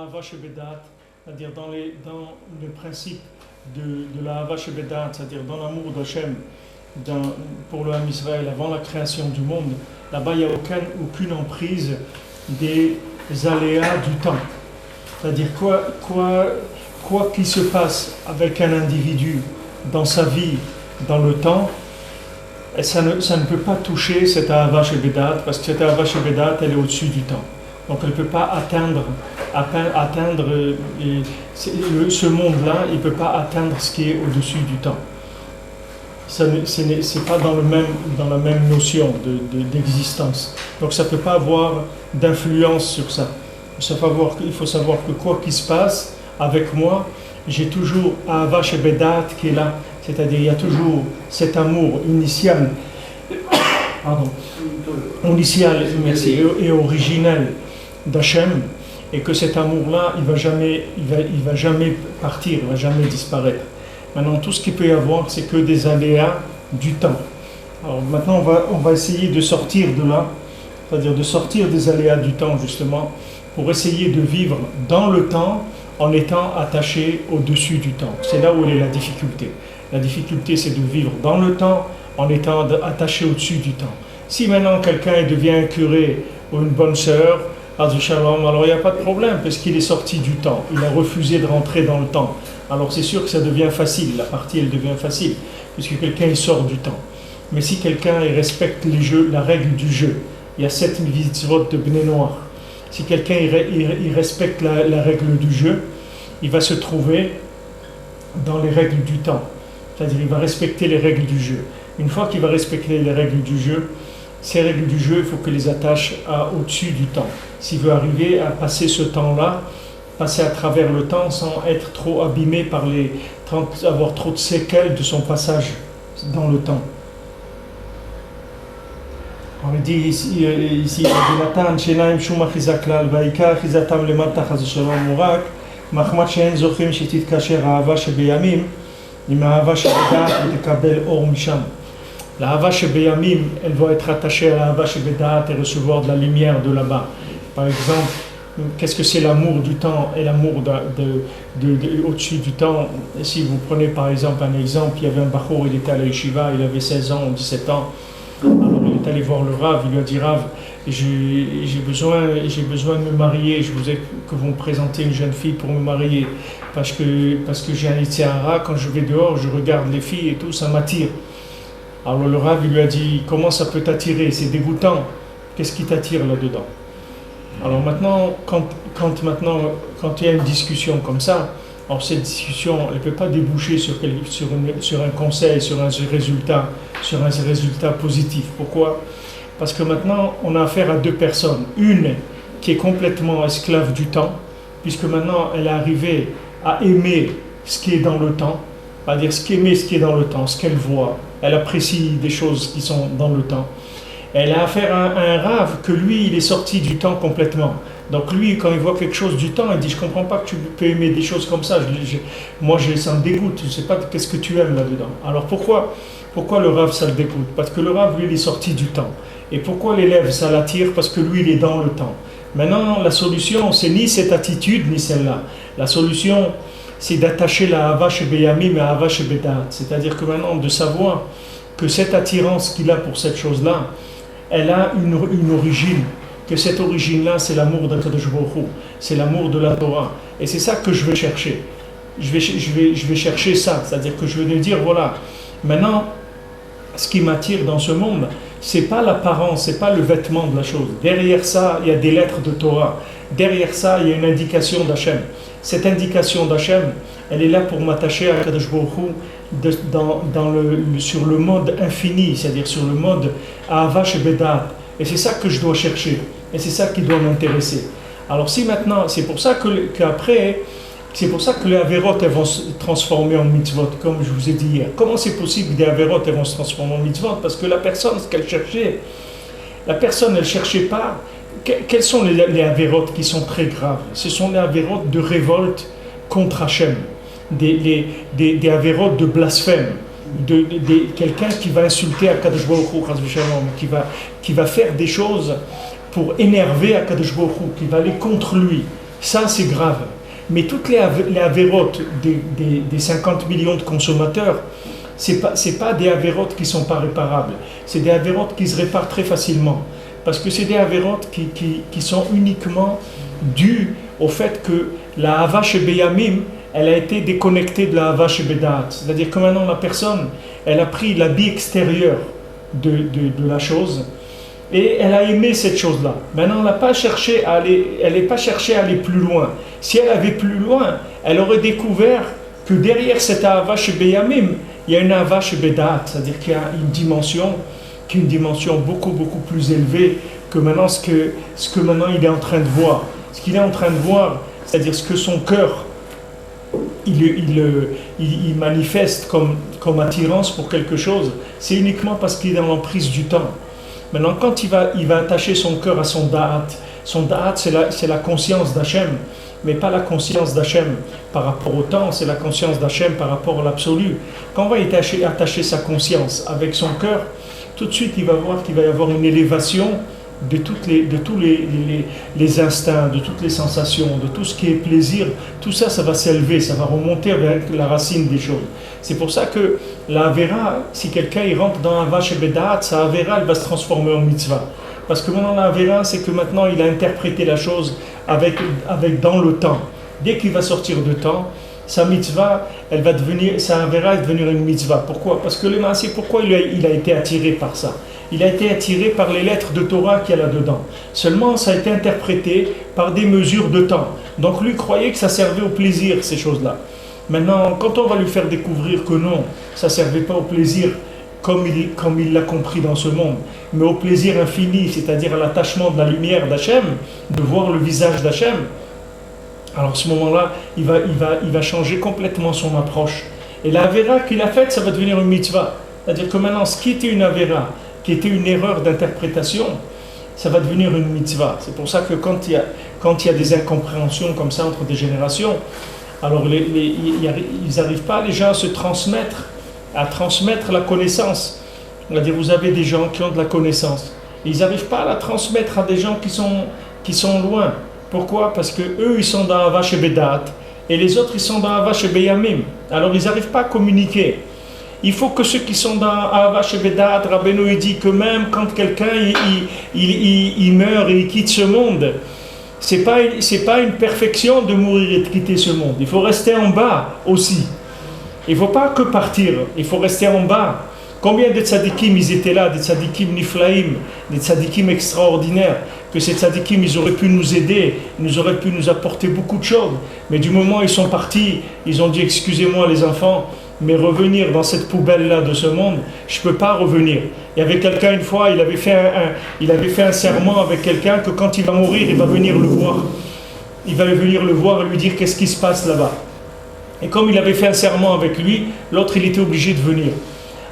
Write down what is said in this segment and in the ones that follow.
Ahava Shebedat, c'est-à-dire dans le principe de la Ahava Shebedat, c'est-à-dire dans l'amour d'Hachem pour le Ham Israël avant la création du monde, là-bas il n'y a aucune emprise des aléas du temps. C'est-à-dire quoi qu'il se passe avec un individu dans sa vie, dans le temps, ça ne peut pas toucher cette Ahava Shebedat, parce que cette Ahava Shebedat, elle est au-dessus du temps. Donc elle ne peut pas atteindre ce monde-là, il ne peut pas atteindre ce qui est au-dessus du temps. Ce n'est pas dans la même notion d'existence. Donc ça ne peut pas avoir d'influence sur ça. Il faut savoir que quoi qu'il se passe avec moi, j'ai toujours Ahava Shebedat qui est là. C'est-à-dire il y a toujours cet amour initial, merci, et originel d'Hachem, et que cet amour-là, il va jamais partir, il ne va jamais disparaître. Maintenant, tout ce qu'il peut y avoir, c'est que des aléas du temps. Alors maintenant, on va essayer de sortir de là, c'est-à-dire de sortir des aléas du temps, justement, pour essayer de vivre dans le temps en étant attaché au-dessus du temps. C'est là où est la difficulté. La difficulté, c'est de vivre dans le temps en étant attaché au-dessus du temps. Si maintenant quelqu'un devient un curé ou une bonne sœur, alors il n'y a pas de problème, parce qu'il est sorti du temps. Il a refusé de rentrer dans le temps. Alors c'est sûr que ça devient facile, la partie elle devient facile, puisque quelqu'un sort du temps. Mais si quelqu'un respecte la règle du jeu, il y a 7 mitzvot de Bnei Noach. Si quelqu'un il respecte la règle du jeu, il va se trouver dans les règles du temps. C'est-à-dire il va respecter les règles du jeu. Une fois qu'il va respecter les règles du jeu, ces règles du jeu, il faut qu'il les attache au-dessus du temps. S'il veut arriver à passer ce temps-là, passer à travers le temps sans être trop abîmé avoir trop de séquelles de son passage dans le temps. On dit ici, Jonathan, Shenaim Shuma Chizaklal, Vaika Chizatam Lemata Chazoshalom Murak, Mahmat Shein Zochim Shetit Kasher Ahava Shebeyamim, Ahava Shebedat Tekabel Or Misham. La Ahava Shebeyamim, elle va être attachée à la Ahava Shebedat et recevoir de la lumière de là-bas. Par exemple, qu'est-ce que c'est l'amour du temps et l'amour au-dessus du temps? Et si vous prenez par exemple un exemple, il y avait un Bachour, il était à la Yeshiva, il avait 16 ans ou 17 ans. Alors il est allé voir le Rav, il lui a dit: Rav, j'ai besoin de me marier, je voudrais que vous me présentez une jeune fille pour me marier, parce que j'ai un Yitzhara, quand je vais dehors, je regarde les filles et tout, ça m'attire. Alors le Rav il lui a dit: comment ça peut t'attirer? C'est dégoûtant. Qu'est-ce qui t'attire là-dedans? Alors maintenant, quand il y a une discussion comme ça, alors cette discussion, elle ne peut pas déboucher sur un conseil, sur un résultat positif. Pourquoi? Parce que maintenant, on a affaire à deux personnes. Une qui est complètement esclave du temps, puisque maintenant, elle est arrivée à aimer ce qui est dans le temps, c'est-à-dire ce qui est dans le temps, ce qu'elle voit. Elle apprécie des choses qui sont dans le temps. Elle a affaire à un rave que lui, il est sorti du temps complètement. Donc lui, quand il voit quelque chose du temps, il dit: je ne comprends pas que tu peux aimer des choses comme ça. Ça me dégoûte, je ne sais pas qu'est-ce que tu aimes là-dedans. Alors pourquoi le rave, ça le dégoûte? Parce que le rave, lui, il est sorti du temps. Et pourquoi l'élève, ça l'attire? Parce que lui, il est dans le temps. Maintenant, la solution, c'est ni cette attitude, ni celle-là. La solution, c'est d'attacher la Ahava Shebeyamim et la Ahava Shebedat. C'est-à-dire que maintenant, de savoir que cette attirance qu'il a pour cette chose-là, elle a une origine, que cette origine-là, c'est l'amour d'Akadosh Baruch Hu, c'est l'amour de la Torah. Et c'est ça que je vais chercher. Je vais chercher ça, c'est-à-dire que je vais lui dire: voilà, maintenant, ce qui m'attire dans ce monde, c'est pas l'apparence, c'est pas le vêtement de la chose. Derrière ça, il y a des lettres de Torah. Derrière ça, il y a une indication d'Hachem. Cette indication d'Hachem, elle est là pour m'attacher à Akadosh Baruch Hu sur le mode infini, c'est-à-dire sur le mode Ahava Shebedat. Et c'est ça que je dois chercher. Et c'est ça qui doit m'intéresser. Alors si maintenant, c'est pour ça que les Averot elles vont se transformer en mitzvot, comme je vous ai dit hier. Comment c'est possible que des Averot elles vont se transformer en mitzvot? Parce que la personne, ce qu'elle cherchait, elle ne cherchait pas. Quels sont les Averot qui sont très graves? Ce sont les Averot de révolte contre Hachem, des Averot de blasphème, quelqu'un qui va insulter Akadosh Baruch Hu, qui va faire des choses pour énerver Akadosh Baruch Hu, qui va aller contre lui. Ça, c'est grave. Mais toutes les avérotes des 50 millions de consommateurs, c'est pas des avérotes qui ne sont pas réparables. C'est des avérotes qui se réparent très facilement. Parce que c'est des avérotes qui sont uniquement dues au fait que la Hava chez Beyamim, elle a été déconnectée de la Hava chez Bedat. C'est-à-dire que maintenant la personne, elle a pris l'habit extérieur de la chose et elle a aimé cette chose-là. Maintenant, elle n'a pas cherché à aller plus loin. Si elle avait plus loin, elle aurait découvert que derrière cette Hava chez Beyamim, il y a une Hava chez Bedat, c'est-à-dire qu'il y a une dimension qui est une dimension beaucoup plus élevée que maintenant ce que maintenant il est en train de voir. Ce qu'il est en train de voir, c'est-à-dire ce que son cœur il manifeste comme attirance pour quelque chose, c'est uniquement parce qu'il est dans l'emprise du temps. Maintenant, quand il va attacher son cœur à son da'at c'est la conscience d'Hachem, mais pas la conscience d'Hachem par rapport au temps, c'est la conscience d'Hachem par rapport à l'absolu. Quand on va attacher sa conscience avec son cœur, tout de suite il va voir qu'il va y avoir une élévation de tous les instincts, de toutes les sensations, de tout ce qui est plaisir. Tout ça, ça va s'élever, ça va remonter vers la racine des choses. C'est pour ça que la Avera, si quelqu'un il rentre dans un vache et Bedaat, sa Avera elle va se transformer en mitzvah. Parce que maintenant la Avera, c'est que maintenant il a interprété la chose avec dans le temps. Dès qu'il va sortir de temps, sa mitzvah, sa Avera est devenir une mitzvah. Pourquoi? Parce que le Maasé, pourquoi il a été attiré par ça? Il a été attiré par les lettres de Torah qu'il y a là-dedans. Seulement, ça a été interprété par des mesures de temps. Donc lui croyait que ça servait au plaisir, ces choses-là. Maintenant, quand on va lui faire découvrir que non, ça ne servait pas au plaisir comme il l'a compris dans ce monde, mais au plaisir infini, c'est-à-dire à l'attachement de la lumière d'Hachem, de voir le visage d'Hachem, alors à ce moment-là, il va changer complètement son approche. Et la Avera qu'il a faite, ça va devenir une mitzvah. C'est-à-dire que maintenant, ce qui était une Avera, qui était une erreur d'interprétation, ça va devenir une mitzvah. C'est pour ça que quand il y a des incompréhensions comme ça entre des générations, alors ils n'arrivent pas les gens à transmettre la connaissance. C'est-à-dire vous avez des gens qui ont de la connaissance. Et ils n'arrivent pas à la transmettre à des gens qui sont loin. Pourquoi? Parce que eux ils sont dans Hava chez Bedat et les autres ils sont dans Hava chez Beyamim. Alors ils n'arrivent pas à communiquer. Il faut que ceux qui sont dans Hava chez Bedat, Rabbeinu dit que même quand quelqu'un il meurt et il quitte ce monde, c'est pas une perfection de mourir et de quitter ce monde. Il faut rester en bas aussi. Il ne faut pas que partir, il faut rester en bas. Combien de tzadikim ils étaient là, des tzadikim niflaim, des tzadikim extraordinaires, que ces tzadikim ils auraient pu nous aider, ils auraient pu nous apporter beaucoup de choses. Mais du moment où ils sont partis, ils ont dit excusez-moi les enfants, mais revenir dans cette poubelle-là de ce monde, je ne peux pas revenir. Il y avait quelqu'un une fois, il avait fait un serment avec quelqu'un que quand il va mourir, il va venir le voir. Il va venir le voir et lui dire qu'est-ce qui se passe là-bas. Et comme il avait fait un serment avec lui, l'autre il était obligé de venir.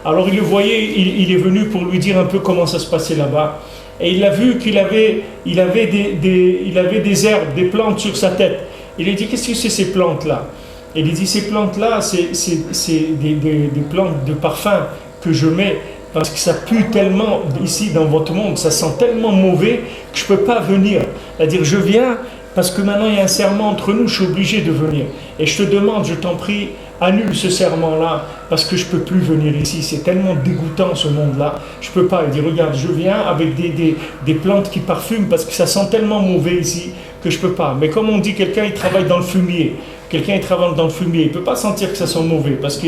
Alors il le voyait, il est venu pour lui dire un peu comment ça se passait là-bas. Et il a vu qu'il avait des herbes, des plantes sur sa tête. Il a dit qu'est-ce que c'est ces plantes-là? Et il dit ces plantes-là, c'est des plantes de parfum que je mets parce que ça pue tellement ici dans votre monde, ça sent tellement mauvais que je ne peux pas venir. C'est-à-dire je viens parce que maintenant il y a un serment entre nous, je suis obligé de venir. Et je te demande, je t'en prie, annule ce serment-là parce que je ne peux plus venir ici. C'est tellement dégoûtant ce monde-là. Je ne peux pas. Il dit, regarde, je viens avec des plantes qui parfument parce que ça sent tellement mauvais ici que je ne peux pas. Mais comme on dit, quelqu'un il travaille dans le fumier. Quelqu'un il travaille dans le fumier. Il ne peut pas sentir que ça sent mauvais parce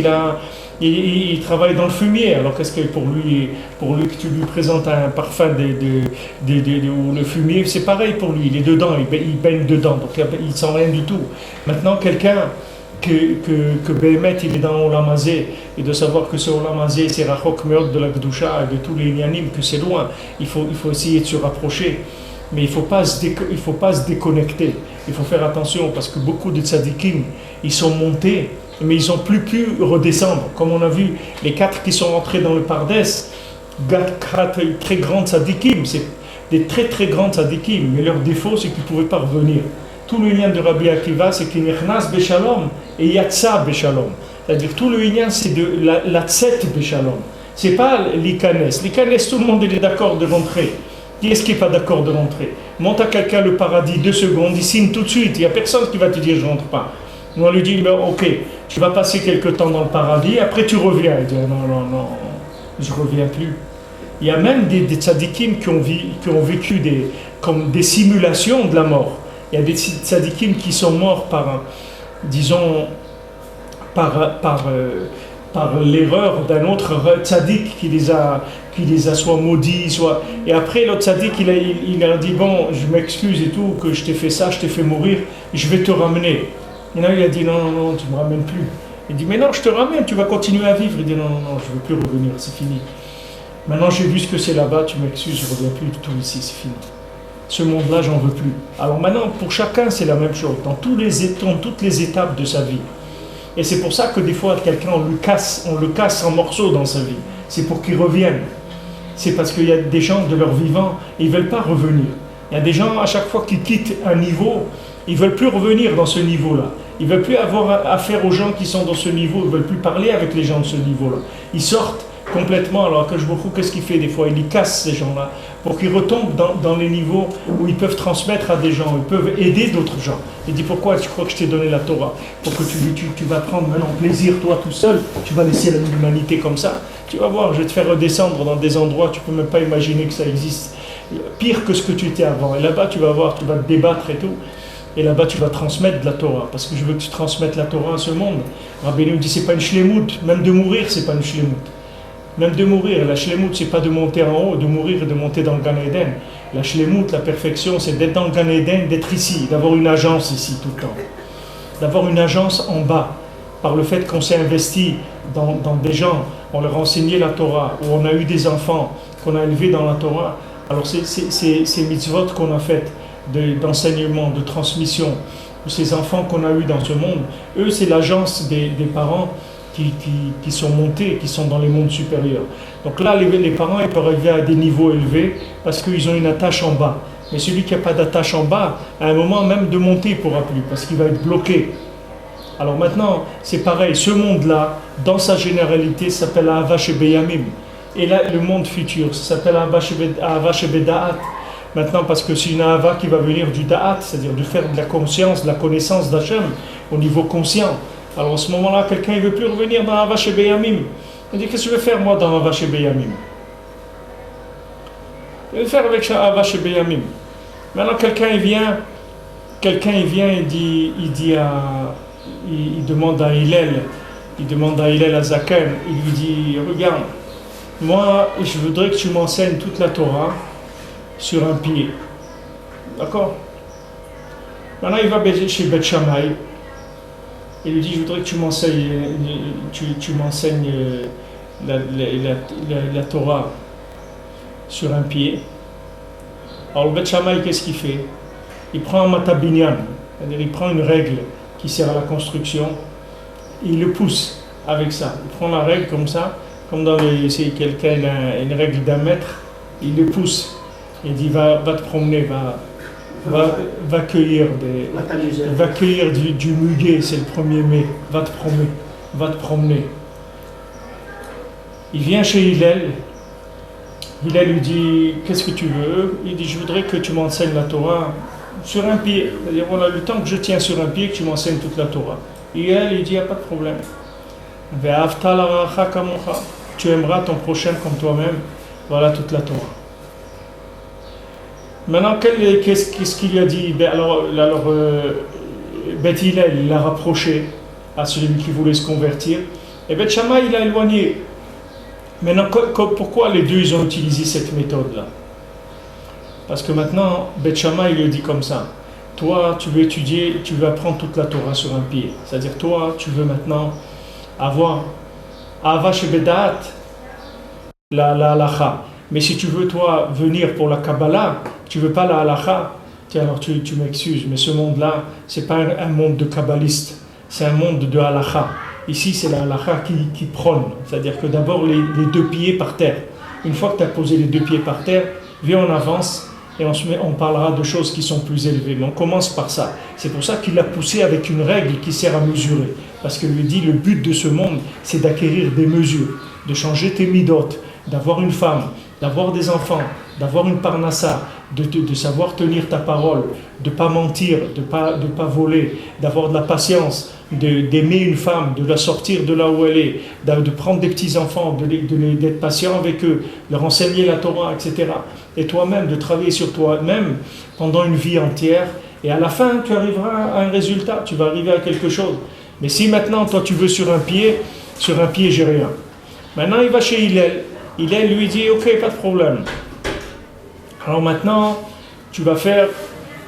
il travaille dans le fumier. Alors qu'est-ce que pour lui que tu lui présentes un parfum ou le fumier, c'est pareil pour lui. Il est dedans, il baigne dedans. Donc il ne sent rien du tout. Maintenant, quelqu'un que Béhémet il est dans Olam Hazé et de savoir que ce Olam Hazé c'est Rachok Meod de la Gdusha et de tous les Inyanim, que c'est loin, il faut essayer de se rapprocher, mais il ne faut pas se déconnecter. Il faut faire attention parce que beaucoup de tzadikim ils sont montés mais ils n'ont plus pu redescendre. Comme on a vu les 4 qui sont rentrés dans le Pardes, 4 très grands tzadikim, c'est des très très grands tzadikim, mais leur défaut c'est qu'ils ne pouvaient pas revenir. Tout le lien de Rabbi Akiva, c'est qu'il nichnas beshalom et yatsa beshalom. C'est-à-dire tout le lien, c'est de la tset beshalom. C'est pas l'ikanes. L'ikanes, tout le monde est d'accord de rentrer. Qui est-ce qui n'est pas d'accord de rentrer? Montre à quelqu'un le paradis 2 secondes, il signe tout de suite. Il n'y a personne qui va te dire je ne rentre pas. Nous, on lui dit ben, ok, tu vas passer quelque temps dans le paradis, après tu reviens. Il dit non, je ne reviens plus. Il y a même des tzadikim qui ont vécu comme des simulations de la mort. Il y a des tzadikim qui sont morts disons, par l'erreur d'un autre tzadik qui les a soit maudits, soit... Et après, l'autre tzadik, il a dit, bon, je m'excuse et tout, que je t'ai fait ça, je t'ai fait mourir, je vais te ramener. Et là, il a dit, non, tu ne me ramènes plus. Il dit, mais non, je te ramène, tu vas continuer à vivre. Il dit, non, je ne veux plus revenir, c'est fini. Maintenant, j'ai vu ce que c'est là-bas, tu m'excuses, je ne reviens plus du tout ici, c'est fini. Ce monde-là, j'en veux plus. Alors maintenant, pour chacun, c'est la même chose, dans toutes les étapes de sa vie. Et c'est pour ça que des fois, quelqu'un, on le casse en morceaux dans sa vie. C'est pour qu'il revienne. C'est parce qu'il y a des gens de leur vivant, ils ne veulent pas revenir. Il y a des gens, à chaque fois qu'ils quittent un niveau, ils ne veulent plus revenir dans ce niveau-là. Ils ne veulent plus avoir affaire aux gens qui sont dans ce niveau. Ils ne veulent plus parler avec les gens de ce niveau-là. Ils sortent complètement. Alors que je me fous, qu'est-ce qu'il fait des fois? Il les casse, ces gens-là, pour qu'ils retombent dans les niveaux où ils peuvent transmettre à des gens, ils peuvent aider d'autres gens. Il dit, pourquoi tu crois que je t'ai donné la Torah? Pour que tu vas prendre maintenant plaisir, toi tout seul, tu vas laisser l'humanité comme ça. Tu vas voir, je vais te faire redescendre dans des endroits, tu ne peux même pas imaginer que ça existe. Pire que ce que tu étais avant. Et là-bas, tu vas voir, tu vas te débattre et tout. Et là-bas, tu vas transmettre de la Torah. Parce que je veux que tu transmettes la Torah à ce monde. Rabbi nous dit, c'est pas une shlemout. Même de mourir, c'est pas une shlemout. Même de mourir, la shlemout, c'est pas de monter en haut, de mourir et de monter dans le Gan Eden. La shlemout, la perfection, c'est d'être dans le Gan Eden, d'être ici, d'avoir une agence ici tout le temps. D'avoir une agence en bas. Par le fait qu'on s'est investi dans des gens, on leur a enseigné la Torah, ou on a eu des enfants qu'on a élevés dans la Torah. Alors ces mitzvot qu'on a faites d'enseignement, de transmission, ou ces enfants qu'on a eus dans ce monde, eux, c'est l'agence des parents qui sont montés, qui sont dans les mondes supérieurs. Donc là, les parents, ils peuvent arriver à des niveaux élevés parce qu'ils ont une attache en bas. Mais celui qui n'a pas d'attache en bas, à un moment même de monter, il ne pourra plus parce qu'il va être bloqué. Alors maintenant, c'est pareil, ce monde-là, dans sa généralité, s'appelle Ahava Shebeyamim. Et là, le monde futur, ça s'appelle Ahava Shebeda'at. Maintenant, parce que c'est une Ahava qui va venir du Da'at, c'est-à-dire de faire de la conscience, de la connaissance d'Hachem au niveau conscient. Alors, à ce moment-là, quelqu'un ne veut plus revenir dans Ahava Shebeyamim. Il dit, qu'est-ce que je vais faire, moi, dans Ahava Shebeyamim? Je vais faire avec Ahava Shebeyamim. Maintenant, quelqu'un vient, il demande à Hillel à Zaken, il lui dit, regarde, moi, je voudrais que tu m'enseignes toute la Torah sur un pied. D'accord? Maintenant, il va chez Beth Shammai. Il lui dit, je voudrais que tu m'enseignes la Torah sur un pied. Alors, le Beth Shammai, qu'est-ce qu'il fait? Il prend un matabinyan, c'est-à-dire il prend une règle qui sert à la construction, et il le pousse avec ça. Il prend la règle comme ça, comme si quelqu'un a une règle d'1 mètre, il le pousse. Il dit, va te promener, va cueillir du muguet, c'est le 1er mai, va te promener. Il vient chez Hillel lui dit, qu'est-ce que tu veux? Il dit, je voudrais que tu m'enseignes la Torah sur un pied. C'est-à-dire, voilà, le temps que je tiens sur un pied, que tu m'enseignes toute la Torah. Hillel, il dit, il n'y a pas de problème. Tu aimeras ton prochain comme toi-même, voilà toute la Torah. Maintenant, qu'est-ce qu'il lui a dit? Alors Beth Hillel, il l'a rapproché à celui qui voulait se convertir. Et Beth Shammai, il l'a éloigné. Maintenant, pourquoi les deux ils ont utilisé cette méthode-là? Parce que maintenant, Beth Shammai, il lui dit comme ça. Toi, tu veux étudier, tu veux apprendre toute la Torah sur un pied. C'est-à-dire, toi, tu veux maintenant avoir Ahava Shebeda'at, la halacha. Mais si tu veux, toi, venir pour la Kabbalah, tu veux pas la halacha, tiens, alors tu m'excuses, mais ce monde-là, c'est pas un monde de kabbalistes, c'est un monde de halacha. Ici, c'est la halacha qui prône, c'est-à-dire que d'abord les 2 pieds par terre. Une fois que tu as posé les 2 pieds par terre, viens, on avance et on parlera de choses qui sont plus élevées. Mais on commence par ça. C'est pour ça qu'il l'a poussé avec une règle qui sert à mesurer. Parce qu'il lui dit, le but de ce monde, c'est d'acquérir des mesures, de changer tes midotes, d'avoir une femme, d'avoir des enfants, d'avoir une parnassa, de savoir tenir ta parole, de ne pas mentir, de pas voler, d'avoir de la patience, d'aimer une femme, de la sortir de là où elle est, de prendre des petits-enfants, d'être patient avec eux, de leur enseigner la Torah, etc. Et toi-même, de travailler sur toi-même pendant une vie entière. Et à la fin, tu arriveras à un résultat, tu vas arriver à quelque chose. Mais si maintenant, toi, tu veux sur un pied, j'ai rien. Maintenant, il va chez Hillel. Hillel lui dit, ok, pas de problème. Alors maintenant, tu vas faire,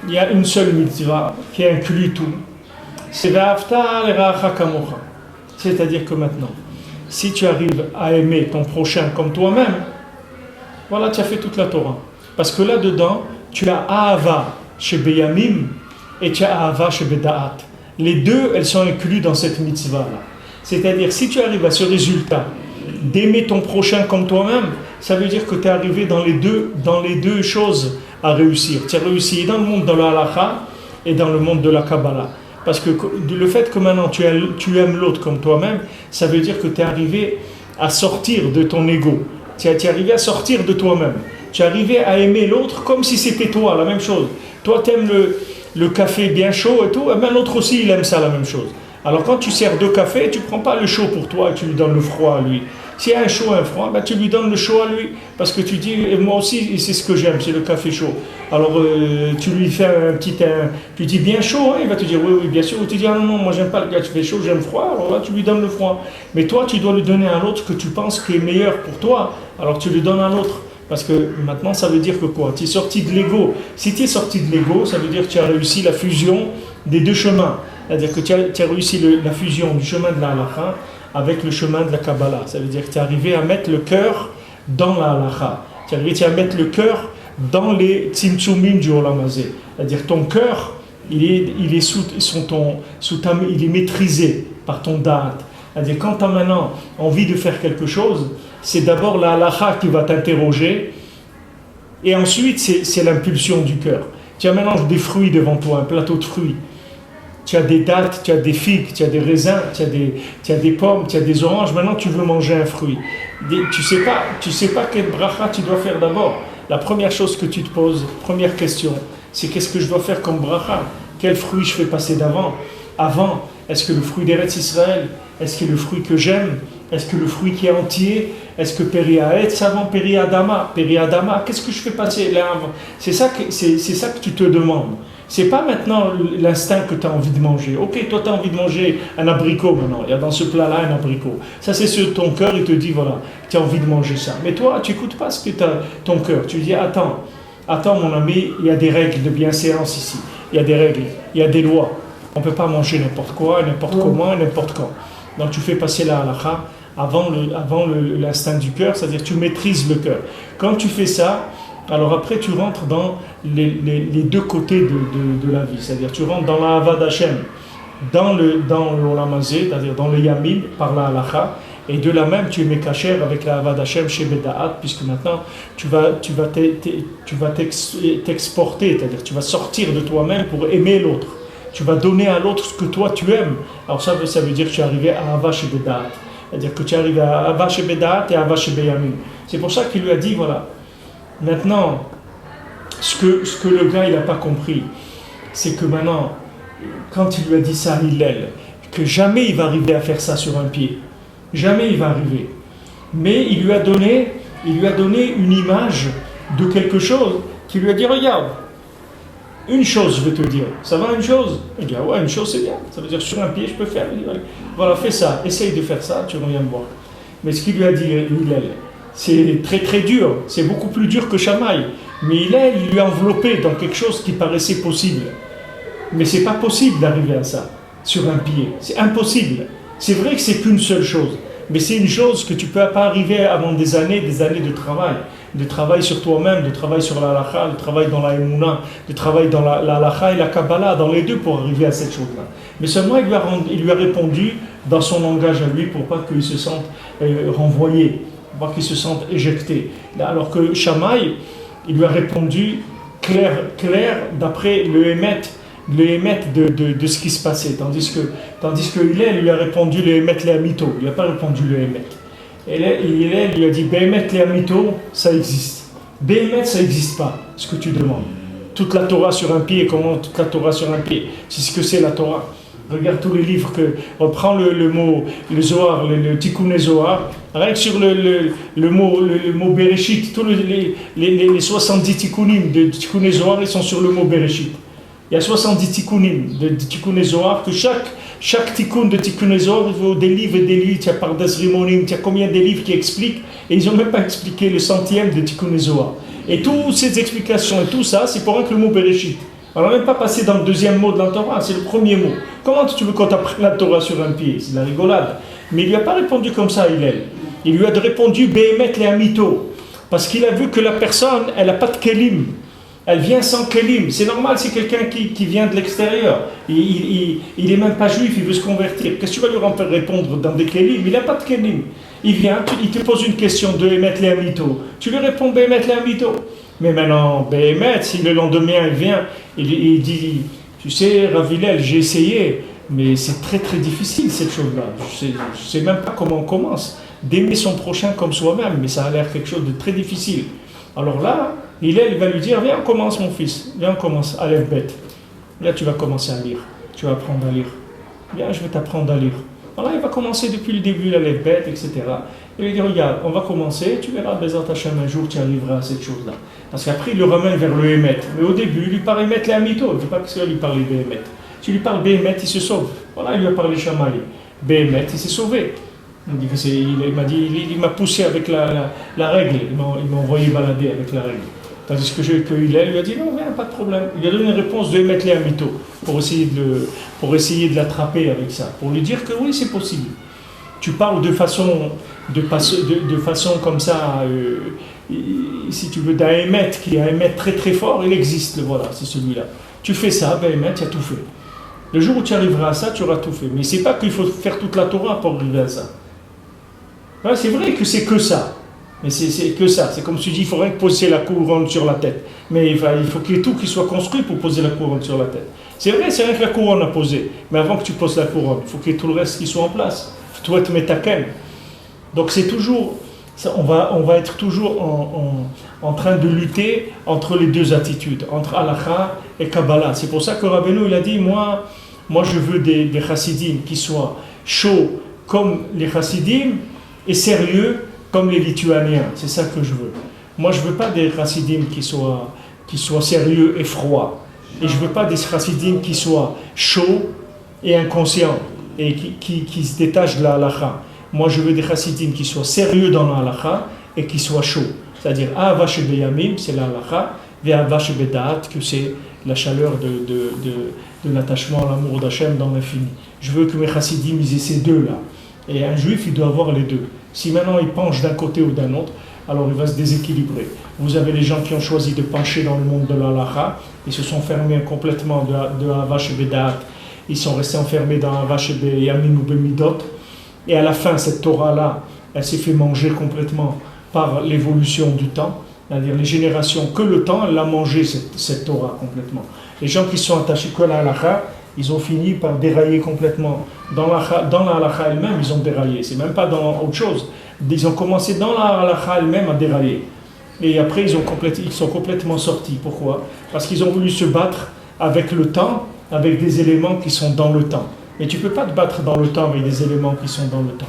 il y a une seule mitzvah qui inclut tout. C'est Ve'ahavta l'eracha kamocha. C'est-à-dire que maintenant, si tu arrives à aimer ton prochain comme toi-même, voilà, tu as fait toute la Torah. Parce que là-dedans, tu as Ahava chez Beyamim et tu as Ahava chez Beda'at. Les deux, elles sont incluses dans cette mitzvah-là. C'est-à-dire, si tu arrives à ce résultat d'aimer ton prochain comme toi-même, ça veut dire que tu es arrivé dans les deux choses à réussir. Tu as réussi dans le monde de la halakha et dans le monde de la Kabbalah. Parce que le fait que maintenant tu aimes l'autre comme toi-même, ça veut dire que tu es arrivé à sortir de ton ego. Tu es arrivé à sortir de toi-même. Tu es arrivé à aimer l'autre comme si c'était toi, la même chose. Toi, tu aimes le café bien chaud et tout, et bien l'autre aussi, il aime ça, la même chose. Alors quand tu sers deux cafés, tu ne prends pas le chaud pour toi et tu lui donnes le froid à lui. S'il y a un chaud et un froid, ben tu lui donnes le chaud à lui. Parce que tu dis, et moi aussi, c'est ce que j'aime, c'est le café chaud. Alors tu lui fais tu dis bien chaud, hein, il va te dire oui, bien sûr. Ou tu dis, ah non, moi j'aime pas le café chaud, j'aime froid. Alors là, tu lui donnes le froid. Mais toi, tu dois lui donner à l'autre que tu penses qui est meilleur pour toi. Alors tu lui donnes à l'autre. Parce que maintenant, ça veut dire que quoi? Tu es sorti de l'ego. Si tu es sorti de l'ego, ça veut dire que tu as réussi la fusion des deux chemins. C'est-à-dire que tu as réussi la fusion du chemin de la halakha avec le chemin de la Kabbalah. Ça veut dire que tu es arrivé à mettre le cœur dans la halakha. Tu es arrivé à mettre le cœur dans les tzimtzumim du Olam Hazé. C'est-à-dire ton cœur, il est maîtrisé par ton da'at. C'est-à-dire quand tu as maintenant envie de faire quelque chose, c'est d'abord la halakha qui va t'interroger et ensuite c'est l'impulsion du cœur. Tu as maintenant des fruits devant toi, un plateau de fruits. Tu as des dattes, tu as des figues, tu as des raisins, tu as des pommes, tu as des oranges. Maintenant, tu veux manger un fruit. Tu sais pas quelle bracha tu dois faire d'abord. La première chose que tu te poses, première question, c'est qu'est-ce que je dois faire comme bracha? Quel fruit je fais passer d'avant? Avant, est-ce que le fruit d'Eretz Israël? Est-ce que le fruit que j'aime? Est-ce que le fruit qui est entier? Est-ce que Peri-Haetz avant Peri-Adama? Peri-Adama, qu'est-ce que je fais passer là? C'est ça que tu te demandes. C'est pas maintenant l'instinct que tu as envie de manger. Ok, toi tu as envie de manger un abricot maintenant. Il y a dans ce plat-là un abricot. Ça c'est sur ton cœur, il te dit voilà, tu as envie de manger ça. Mais toi, tu n'écoutes pas ce que ton cœur. Tu dis attends mon ami, il y a des règles de bienséance ici. Il y a des règles, il y a des lois. On ne peut pas manger n'importe quoi, n'importe comment, n'importe quand. Donc tu fais passer la halakha avant l'instinct du cœur, c'est-à-dire tu maîtrises le cœur. Quand tu fais ça, alors après tu rentres dans les deux côtés de la vie, c'est-à-dire tu rentres dans la Avad Hashem, dans l'Olam Hazé, c'est-à-dire dans le Yamim, par la halakha, et de la même tu es mekacher avec la Avad Hashem chez Beda'at, puisque maintenant tu vas t'exporter, c'est-à-dire tu vas sortir de toi-même pour aimer l'autre. Tu vas donner à l'autre ce que toi tu aimes. Alors ça veut dire que tu es arrivé à Ahava chez Beda'at. C'est-à-dire que tu es arrivé à Ahava chez Beda'at et à Ahava chez Beyamim. C'est pour ça qu'il lui a dit, voilà, maintenant, ce que le gars il n'a pas compris, c'est que maintenant, quand il lui a dit ça à Hillel, que jamais il va arriver à faire ça sur un pied. Jamais il va arriver. Mais il lui a donné une image de quelque chose qui lui a dit, regarde, une chose, je vais te dire. Ça va une chose? Il dit, ah ouais, une chose c'est bien. Ça veut dire sur un pied, je peux faire. Il dit, voilà, fais ça. Essaye de faire ça, tu reviens me voir. Mais ce qu'il lui a dit, Hillel, c'est très très dur. C'est beaucoup plus dur que Shammai. Mais il lui a enveloppé dans quelque chose qui paraissait possible. Mais c'est pas possible d'arriver à ça sur un pied. C'est impossible. C'est vrai que c'est qu'une seule chose. Mais c'est une chose que tu ne peux pas arriver avant des années de travail sur toi-même, de travail sur la halakha, de travail dans la émouna, de travail dans la halakha et la Kabbalah, dans les deux pour arriver à cette chose-là. Mais seulement il lui a répondu dans son langage à lui pour pas qu'il se sente renvoyé, pour pas qu'il se sente éjecté. Alors que Shammai, il lui a répondu clair d'après le Hémet de ce qui se passait, tandis que Hillel lui a répondu le Hémet le Amito, il n'a pas répondu le Hémet. Et Hillel lui a dit Béhémet le Amito, ça existe. Béhémet, ça n'existe pas, ce que tu demandes. Toute la Torah sur un pied, comment toute la Torah sur un pied? C'est ce que c'est la Torah. Regarde tous les livres que. Reprends le mot, le Zohar, le Tikkun Zohar. Rien que sur le mot Bereshit, tous les 70 Tikkunim de Tikkun Zohar, ils sont sur le mot Bereshit. Il y a 70 Tikkunim de Tikkun Zohar, que chaque Tikkun de Tikkun Zohar, il faut des livres et des livres. Il y a par Rimonim, il y a combien de livres qui expliquent, et ils n'ont même pas expliqué le centième de Tikkun Zohar. Et toutes ces explications et tout ça, c'est pour rien que le mot Bereshit. On n'a même pas passé dans le deuxième mot de la Torah, c'est le premier mot. Comment tu veux qu'on t'apprenne la Torah sur un pied? C'est de la rigolade. Mais il ne lui a pas répondu comme ça, Hillel. Il lui a répondu Béhémet le Hamito. Parce qu'il a vu que la personne, elle n'a pas de kelim. Elle vient sans kelim. C'est normal, c'est quelqu'un qui vient de l'extérieur. Il n'est même pas juif, il veut se convertir. Qu'est-ce que tu vas lui répondre dans des kelim? Il n'a pas de kelim. Il vient, il te pose une question de Béhémet le Hamito. Tu lui réponds Béhémet le Hamito. Mais maintenant, Béhémet, si le lendemain il vient, il dit, tu sais, Rav Hillel, j'ai essayé, mais c'est très très difficile cette chose-là. Je ne sais même pas comment on commence. D'aimer son prochain comme soi-même, mais ça a l'air quelque chose de très difficile. Alors là, Hillel va lui dire, viens, on commence mon fils, viens, on commence, Aleph Bet. Là, tu vas commencer à lire, tu vas apprendre à lire. Viens, je vais t'apprendre à lire. Alors là, il va commencer depuis le début, l'Aleph Bet, etc. Il lui dit, regarde, on va commencer, tu verras, Bezat Hashem, un jour, tu arriveras à cette chose-là. Parce qu'après, il le ramène vers le Hémet. Mais au début, il lui parle Hémet les Hamito. Il ne veut pas que ça lui parle Béhémet. Tu lui parles Béhémet, il se sauve. Voilà, il lui a parlé Shamaï. Béhémet, il s'est sauvé. Il m'a poussé avec la règle. Il m'a envoyé balader avec la règle. Tandis que Hillel lui a dit, non, viens, pas de problème. Il a donné une réponse de Hémet les Hamito pour essayer de l'attraper avec ça. Pour lui dire que oui, c'est possible. Tu parles de façon comme ça, si tu veux, d'un émet qui est un émet très très fort, il existe, voilà, c'est celui-là. Tu fais ça, ben émet, tu as tout fait. Le jour où tu arriveras à ça, tu auras tout fait. Mais c'est pas qu'il faut faire toute la Torah pour arriver à ça. Ouais, c'est vrai que c'est que ça. Mais c'est que ça. C'est comme tu dis, il faut rien que poser la couronne sur la tête. Mais il faut qu'il y ait tout qui soit construit pour poser la couronne sur la tête. C'est vrai, c'est rien que la couronne à poser. Mais avant que tu poses la couronne, il faut qu'il y ait tout le reste qui soit en place. Toi, te mettre à quel. Donc c'est toujours, on va être toujours en train de lutter entre les deux attitudes, entre halakha et Kabbalah. C'est pour ça que Rabbeinu il a dit, moi je veux des chassidim qui soient chauds comme les chassidim et sérieux comme les lituaniens. C'est ça que je veux. Moi je veux pas des chassidim qui soient sérieux et froids. Et je veux pas des chassidim qui soient chauds et inconscients et qui se détachent de la halakha. Moi, je veux des chassidim qui soient sérieux dans la halakha et qui soient chauds. C'est-à-dire, Ahava shebeyamim, c'est la halakha, et Ahava shebedaat, que c'est la chaleur de l'attachement à l'amour d'Hachem dans l'infini. Je veux que mes chassidim, ils aient ces deux-là. Et un juif, il doit avoir les deux. Si maintenant il penche d'un côté ou d'un autre, alors il va se déséquilibrer. Vous avez les gens qui ont choisi de pencher dans le monde de la halakha, ils se sont fermés complètement de Ahava shebedaat. Ils sont restés enfermés dans Ahava shebeyamim ou bemidot. Et à la fin, cette Torah-là, elle s'est fait manger complètement par l'évolution du temps. C'est-à-dire les générations, que le temps, elle a mangé cette Torah complètement. Les gens qui sont attachés que à la halakha, ils ont fini par dérailler complètement. Dans la halakha elle-même, ils ont déraillé. C'est même pas dans autre chose. Ils ont commencé dans la halakha elle-même à dérailler. Et après, ils sont complètement sortis. Pourquoi? Parce qu'ils ont voulu se battre avec le temps, avec des éléments qui sont dans le temps. Mais tu ne peux pas te battre dans le temps avec des éléments qui sont dans le temps.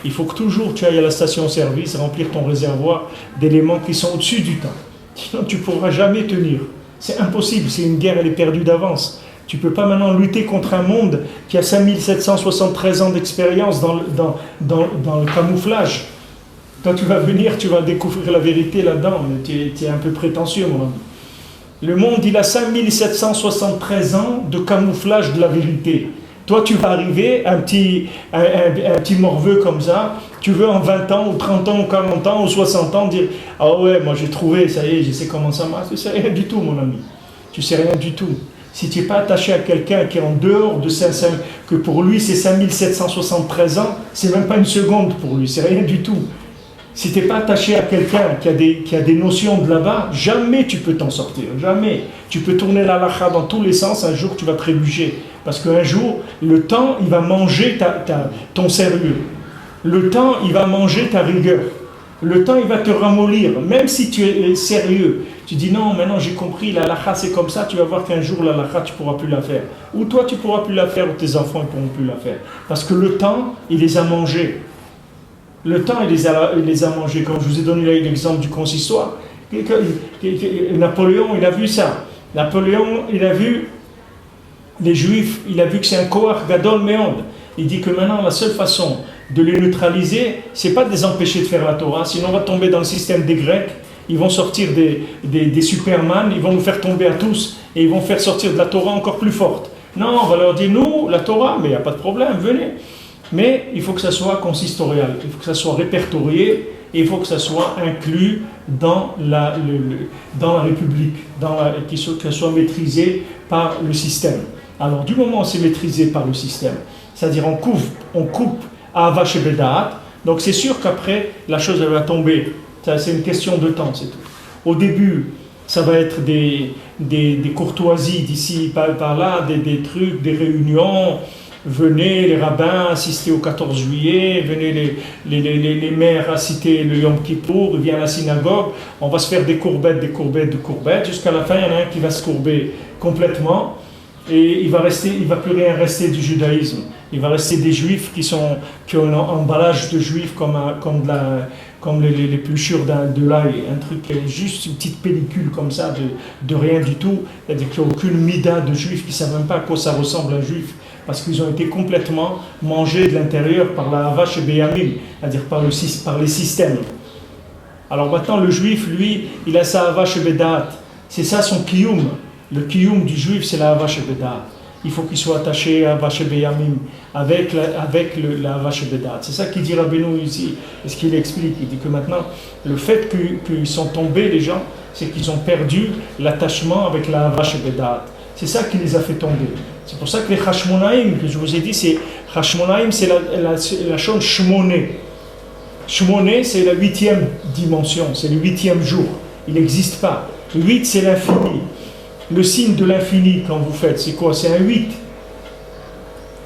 Il faut que toujours tu ailles à la station-service remplir ton réservoir d'éléments qui sont au-dessus du temps. Sinon, tu ne pourras jamais tenir. C'est impossible, c'est une guerre, elle est perdue d'avance. Tu ne peux pas maintenant lutter contre un monde qui a 5773 ans d'expérience dans le camouflage. Quand tu vas venir, tu vas découvrir la vérité là-dedans. Tu es un peu prétentieux, mon ami. Le monde, il a 5773 ans de camouflage de la vérité. Toi, tu vas arriver, un petit morveux comme ça, tu veux en 20 ans, ou 30 ans, ou 40 ans, ou 60 ans, dire « Ah ouais, moi j'ai trouvé, ça y est, je sais comment ça marche. » Tu ne sais rien du tout, mon ami. Tu ne sais rien du tout. Si tu n'es pas attaché à quelqu'un qui est en dehors de 500, que pour lui c'est 5773 ans, c'est même pas une seconde pour lui, c'est rien du tout. Si tu n'es pas attaché à quelqu'un qui a des notions de là-bas, jamais tu peux t'en sortir, jamais. Tu peux tourner la halakha dans tous les sens, un jour tu vas trébucher. Parce qu'un jour, le temps, il va manger ton sérieux. Le temps, il va manger ta rigueur. Le temps, il va te ramollir, même si tu es sérieux. Tu dis non, maintenant j'ai compris, la halakha c'est comme ça, tu vas voir qu'un jour la halakha tu ne pourras plus la faire. Ou toi tu ne pourras plus la faire, ou tes enfants ne pourront plus la faire. Parce que le temps, il les a mangés. Le temps, il les a mangés. Comme je vous ai donné l'exemple du consistoire. Napoléon, il a vu ça. Napoléon, il a vu les Juifs, il a vu que c'est un Koach Gadol Meod. Il dit que maintenant la seule façon de les neutraliser, c'est pas de les empêcher de faire la Torah, sinon on va tomber dans le système des Grecs, ils vont sortir des Superman, ils vont nous faire tomber à tous, et ils vont faire sortir de la Torah encore plus forte. Non, on va leur dire, nous, la Torah, mais il n'y a pas de problème, venez. Mais il faut que ça soit consistorial, il faut que ça soit répertorié, et il faut que ça soit inclus dans la République, que ça soit maîtrisé par le système. Alors du moment où c'est maîtrisé par le système, c'est-à-dire on coupe Ahava Shebedaat, donc c'est sûr qu'après la chose elle va tomber. Ça, c'est une question de temps, c'est tout. Au début, ça va être des courtoisies d'ici, par là, des trucs, des réunions. Venez les rabbins assister au 14 juillet, venez les maires assister le Yom Kippour, il vient à la synagogue, on va se faire des courbettes, jusqu'à la fin il y en a un qui va se courber complètement et il va plus rien rester du judaïsme. Il va rester des juifs qui ont un emballage de juifs comme les pluchures de l'ail, un truc, juste une petite pellicule comme ça de rien du tout, c'est-à-dire qu'il n'y a aucune mida de juifs qui ne savent même pas à quoi ça ressemble un juif, parce qu'ils ont été complètement mangés de l'intérieur par la Hava chez Beyamim, c'est-à-dire par les systèmes. Alors maintenant le juif, lui, il a sa Hava chez Bedaat, c'est ça son kiyum. Le kiyum du juif, c'est la Hava chez Bedaat. Il faut qu'il soit attaché à Hava chez Beyamim, avec la Hava chez Bedaat. C'est ça qu'il dit Rabbeinu ici, et ce qu'il explique. Il dit que maintenant, le fait qu'ils sont tombés, les gens, c'est qu'ils ont perdu l'attachement avec la Hava chez Bedaat. C'est ça qui les a fait tomber. C'est pour ça que les Hashmonaïm, que je vous ai dit, c'est la chose Shmoné. Shmoné, c'est la 8e dimension, c'est le 8e jour. Il n'existe pas. Le 8, c'est l'infini. Le signe de l'infini, quand vous faites, c'est quoi? C'est un 8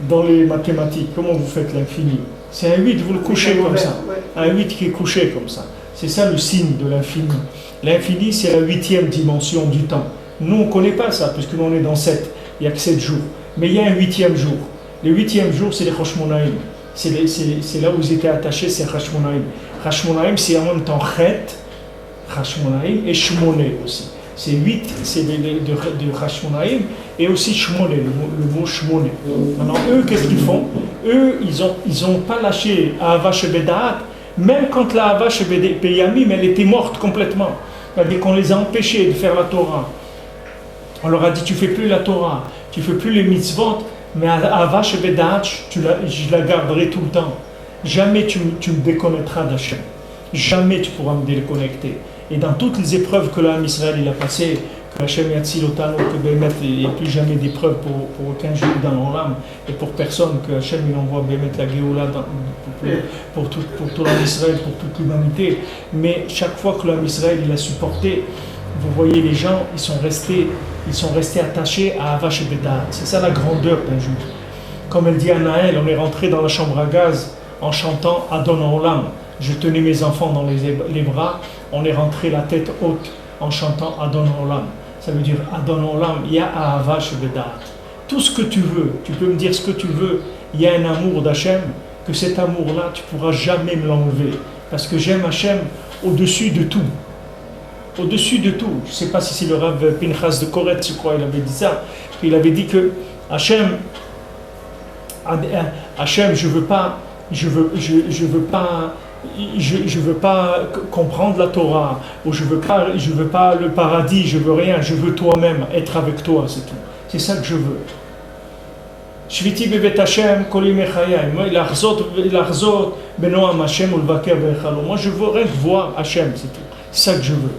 dans les mathématiques. Comment vous faites l'infini? C'est un 8, vous le couchez comme ça. Un 8 qui est couché comme ça. C'est ça le signe de l'infini. L'infini, c'est la 8e dimension du temps. Nous, on ne connaît pas ça, puisque nous, on est dans 7. Il n'y a que 7 jours. Mais il y a un 8e jour. Le 8e jour, c'est les Hashmonaïm. C'est là où ils étaient attachés, c'est Hashmonaïm. Hashmonaïm, c'est en même temps Chet, Hashmonaïm, et Shmoné aussi. C'est 8, c'est de Hashmonaïm, et aussi Shmoné, le mot Shmoné. Alors eux, qu'est-ce qu'ils font? Eux, ils ont pas lâché Ahava Shebedaat, même quand la Ahava Shebeyamim, elle était morte complètement. C'est-à-dire qu'on les a empêchés de faire la Torah. On leur a dit, tu ne fais plus la Torah, tu ne fais plus les mitzvot, mais Ahava Shebedaat, je la garderai tout le temps. Jamais tu me déconnecteras d'Hachem. Jamais tu pourras me déconnecter. Et dans toutes les épreuves que l'âme Israël il a passées, que Hachem Yatzil Otano, que Bémet, il n'y a plus jamais d'épreuve pour aucun juif dans l'âme, et pour personne, que Hachem il envoie Bémet la Géoula pour tout l'âme Israël, pour toute l'humanité. Mais chaque fois que l'âme Israël il a supporté, vous voyez les gens, ils sont restés attachés à Ahava Shebedaat. C'est ça la grandeur d'un juif. Comme elle dit à Naël, on est rentré dans la chambre à gaz en chantant Adon Olam. Je tenais mes enfants dans les bras, on est rentré la tête haute en chantant Adon Olam. Ça veut dire Adon Olam, il y a Ahava Shebedaat. Tout ce que tu veux, tu peux me dire ce que tu veux, il y a un amour d'Hachem, que cet amour-là, tu ne pourras jamais me l'enlever. Parce que j'aime Hachem au-dessus de tout. Au-dessus de tout. Je ne sais pas si c'est le Rav Pinchas de Koretz, je crois, il avait dit ça. Il avait dit que Hachem, je veux pas comprendre la Torah, ou je veux pas le paradis, je veux rien, je veux toi-même, être avec toi, c'est tout. C'est ça que je veux. Shviti bevet Hashem kol yemei chayai. Moi, l'achzot benoam Hashem ulvaker bechalo. Moi, je veux rien voir Hashem, c'est tout. C'est ça que je veux.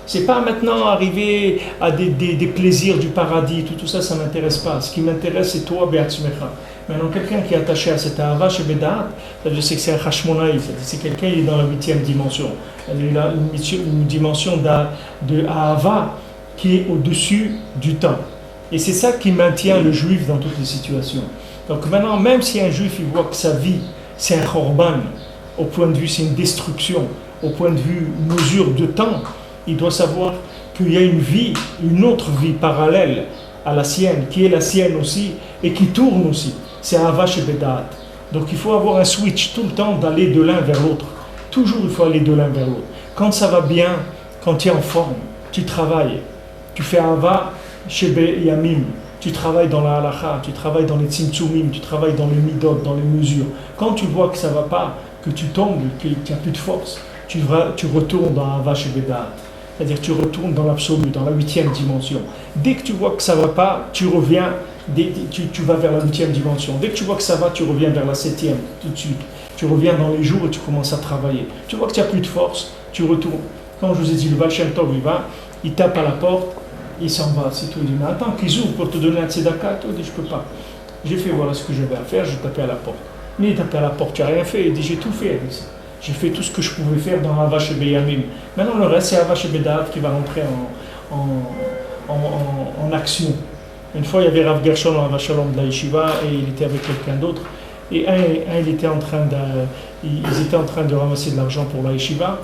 C'est pas maintenant arriver à des plaisirs du paradis, tout ça, ça m'intéresse pas. Ce qui m'intéresse, c'est toi, Be'atzmecha. Maintenant, quelqu'un qui est attaché à cette Ahava Shebedaat, c'est que c'est un Hashmonaï, c'est quelqu'un qui est dans la 8e dimension. Il a une dimension de Ahava qui est au-dessus du temps. Et c'est ça qui maintient le juif dans toutes les situations. Donc maintenant, même si un juif il voit que sa vie, c'est un korban, au point de vue, c'est une destruction, au point de vue mesure de temps, il doit savoir qu'il y a une vie, une autre vie parallèle à la sienne, qui est la sienne aussi, et qui tourne aussi. C'est Ahava Shebedat. Donc il faut avoir un switch tout le temps d'aller de l'un vers l'autre. Toujours il faut aller de l'un vers l'autre. Quand ça va bien, quand tu es en forme, tu travailles, tu fais Ahava Shebe Yamim, tu travailles dans la halacha, tu travailles dans les tzimtzumim, tu travailles dans les midot, dans les mesures. Quand tu vois que ça ne va pas, que tu tombes, que tu n'as plus de force, tu retournes dans Ahava Shebedat. C'est-à-dire tu retournes dans l'absolu, dans la 8e dimension. Dès que tu vois que ça ne va pas, tu reviens, tu vas vers la 8e dimension. Dès que tu vois que ça va, tu reviens vers la 7e tout de suite. Tu reviens dans les jours et tu commences à travailler. Tu vois que tu n'as plus de force, tu retournes. Comme je vous ai dit, le Baal Shem Tov, il tape à la porte, il s'en va, c'est tout. Il dit, mais attends qu'ils ouvrent pour te donner un tzedaka. Il dit, je ne peux pas. J'ai fait voilà ce que j'avais à faire, j'ai tapé à la porte. Mais il tapait à la porte, tu n'as rien fait. Il dit, j'ai tout fait avec ça. J'ai fait tout ce que je pouvais faire dans Ahava Shebe Yamim. Maintenant, le reste, c'est Ahava Shebedat qui va rentrer en action. Une fois, il y avait Rav Gershon, Rav Shalom de la Yeshiva, et il était avec quelqu'un d'autre. Et ils étaient en train de ramasser de l'argent pour la Yeshiva.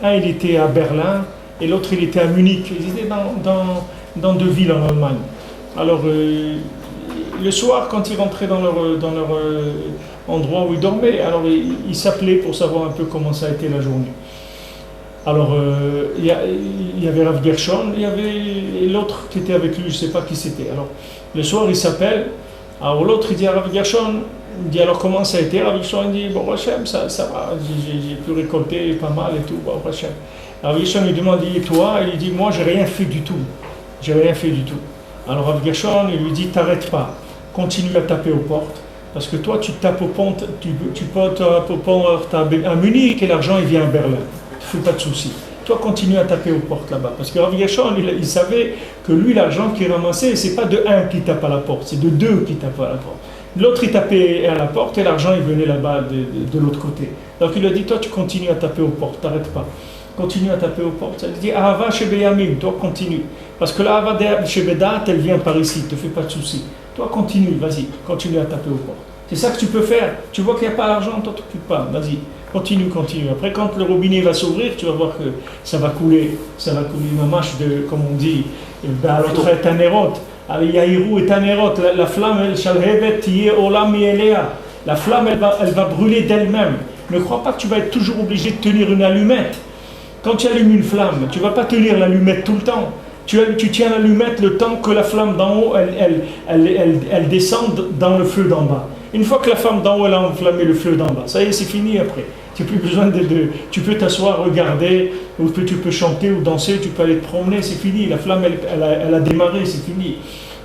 Un, il était à Berlin, et l'autre, il était à Munich. Ils étaient dans 2 villes en Allemagne. Alors, le soir, quand ils rentraient dans leur endroit où ils dormaient, alors ils s'appelaient pour savoir un peu comment ça a été la journée. Alors, il y avait Rav Gershon, il y avait l'autre qui était avec lui, je ne sais pas qui c'était. Alors, le soir, ils s'appellent. Alors, l'autre, il dit à Rav Gershon, il dit alors comment ça a été. Rav Gershon, il dit, bon, Hachem, ça va, j'ai pu récolter pas mal et tout, bon, Hachem. Rav Gershon lui demande, et toi? Il dit, moi, j'ai rien fait du tout. J'ai rien fait du tout. Alors, Rav Gershon, il lui dit, t'arrêtes pas, continue à taper aux portes. Parce que toi, tu tapes aux portes, tu portes à Munich et l'argent, il vient à Berlin. Ne fais pas de soucis. Toi, continue à taper aux portes là-bas. Parce que Rav Gershon, il savait que lui, l'argent qu'il ramassait, c'est pas de un qui tape à la porte, c'est de 2 qui tapent à la porte. L'autre, il tapait à la porte et l'argent, il venait là-bas de l'autre côté. Donc il lui a dit, toi, tu continues à taper aux portes, t'arrêtes pas. Continue à taper aux portes. Il dit, Ahava Shebe Yamim, toi, continue. Parce que la Ahava Shebedat, elle vient par ici, ne te fais pas de soucis. Toi, continue, vas-y, continue à taper aux portes. C'est ça que tu peux faire. Tu vois qu'il n'y a pas d'argent, toi, t'occupes pas. Vas-y, continue. Après, quand le robinet va s'ouvrir, tu vas voir que ça va couler. Ça va couler une mâche de, comme on dit, l'autre est un érot. Yahiru est un érot. La flamme, elle shalhevet tiye olam mielea. La flamme, elle va brûler d'elle-même. Ne crois pas que tu vas être toujours obligé de tenir une allumette. Quand tu allumes une flamme, tu ne vas pas tenir l'allumette tout le temps. Tu tiens l'allumette le temps que la flamme d'en haut, elle descende dans le feu d'en bas. Une fois que la flamme d'en haut, elle a enflammé le feu d'en bas, ça y est, c'est fini après. Tu n'as plus besoin tu peux t'asseoir, regarder, ou tu peux chanter ou danser, tu peux aller te promener, c'est fini. La flamme, elle a démarré, c'est fini.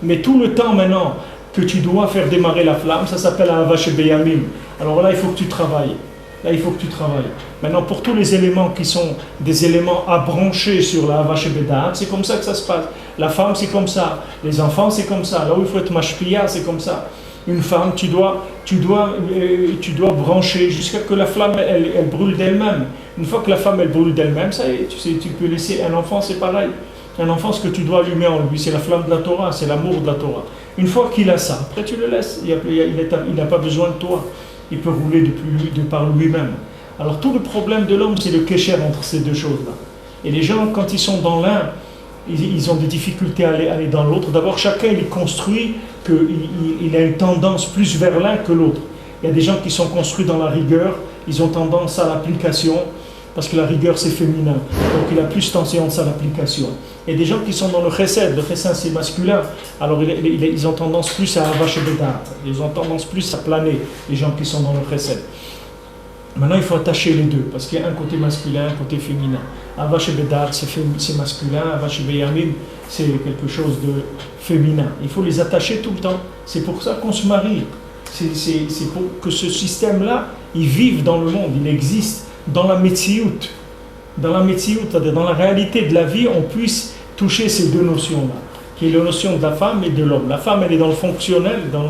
Mais tout le temps maintenant que tu dois faire démarrer la flamme, ça s'appelle Ahava Shebe Yamim. Alors là, il faut que tu travailles. Maintenant, pour tous les éléments qui sont des éléments à brancher sur la Ahava Shebedat, c'est comme ça que ça se passe. La femme, c'est comme ça. Les enfants, c'est comme ça. Là où il faut être mashpia, c'est comme ça. Une femme, tu dois brancher jusqu'à que la flamme, elle brûle d'elle-même. Une fois que la femme, elle brûle d'elle-même, ça y est, tu peux laisser un enfant, c'est pareil. Un enfant, ce que tu dois allumer en lui, c'est la flamme de la Torah, c'est l'amour de la Torah. Une fois qu'il a ça, après tu le laisses. Il n'a pas besoin de toi. Il peut rouler de par lui-même. Alors tout le problème de l'homme, c'est le kécher entre ces deux choses-là. Et les gens, quand ils sont dans l'un, ils ont des difficultés à aller dans l'autre. D'abord, chacun, il est construit qu'il a une tendance plus vers l'un que l'autre. Il y a des gens qui sont construits dans la rigueur, ils ont tendance à l'application, parce que la rigueur, c'est féminin. Donc il a plus tendance à l'application. Il y a des gens qui sont dans le chesed c'est masculin, alors ils ont tendance plus à Ahava Shebedat, ils ont tendance plus à planer, les gens qui sont dans le chesed. Maintenant, il faut attacher les deux, parce qu'il y a un côté masculin, un côté féminin. Ahava Shebedat, c'est masculin, Ahava Shebe Yamim, c'est quelque chose de féminin. Il faut les attacher tout le temps. C'est pour ça qu'on se marie. C'est pour que ce système-là, il vive dans le monde, il existe dans la Metsiout. Dans la Metsiout, c'est-à-dire dans la réalité de la vie, on puisse toucher ces deux notions-là, qui est la notion de la femme et de l'homme. La femme, elle est dans le fonctionnel, dans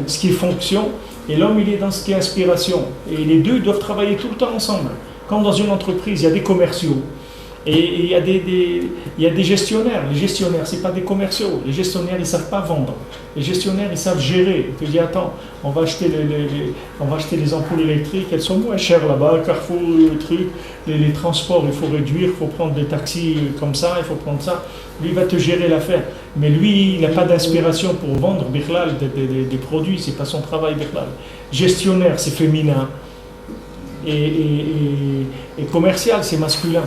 ce qui est fonction, et l'homme, il est dans ce qui est inspiration. Et les deux doivent travailler tout le temps ensemble. Comme dans une entreprise, il y a des commerciaux. Et il y a des gestionnaires. Les gestionnaires, ce n'est pas des commerciaux. Les gestionnaires, ils ne savent pas vendre. Les gestionnaires, ils savent gérer. Ils te disent, attends, on va acheter les ampoules électriques, elles sont moins chères là-bas, Carrefour, le truc, les transports, il faut réduire, il faut prendre des taxis comme ça, il faut prendre ça. Lui, il va te gérer l'affaire. Mais lui, il n'a pas d'inspiration pour vendre Birlal, des produits, ce n'est pas son travail Birlal. Gestionnaire, c'est féminin. Et commercial, c'est masculin.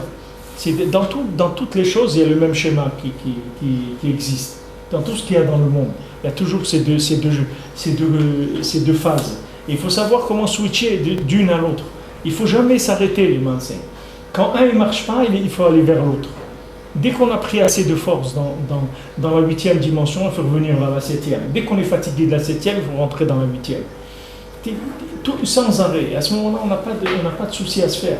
Dans toutes les choses, il y a le même schéma qui existe. Dans tout ce qu'il y a dans le monde, il y a toujours ces deux phases. Et il faut savoir comment switcher d'une à l'autre. Il ne faut jamais s'arrêter, les mains. Quand un ne marche pas, il faut aller vers l'autre. Dès qu'on a pris assez de force dans la 8e dimension, il faut revenir vers la 7e. Dès qu'on est fatigué de la 7e, il faut rentrer dans la 8e. Sans arrêt. À ce moment-là, on n'a pas de souci à se faire.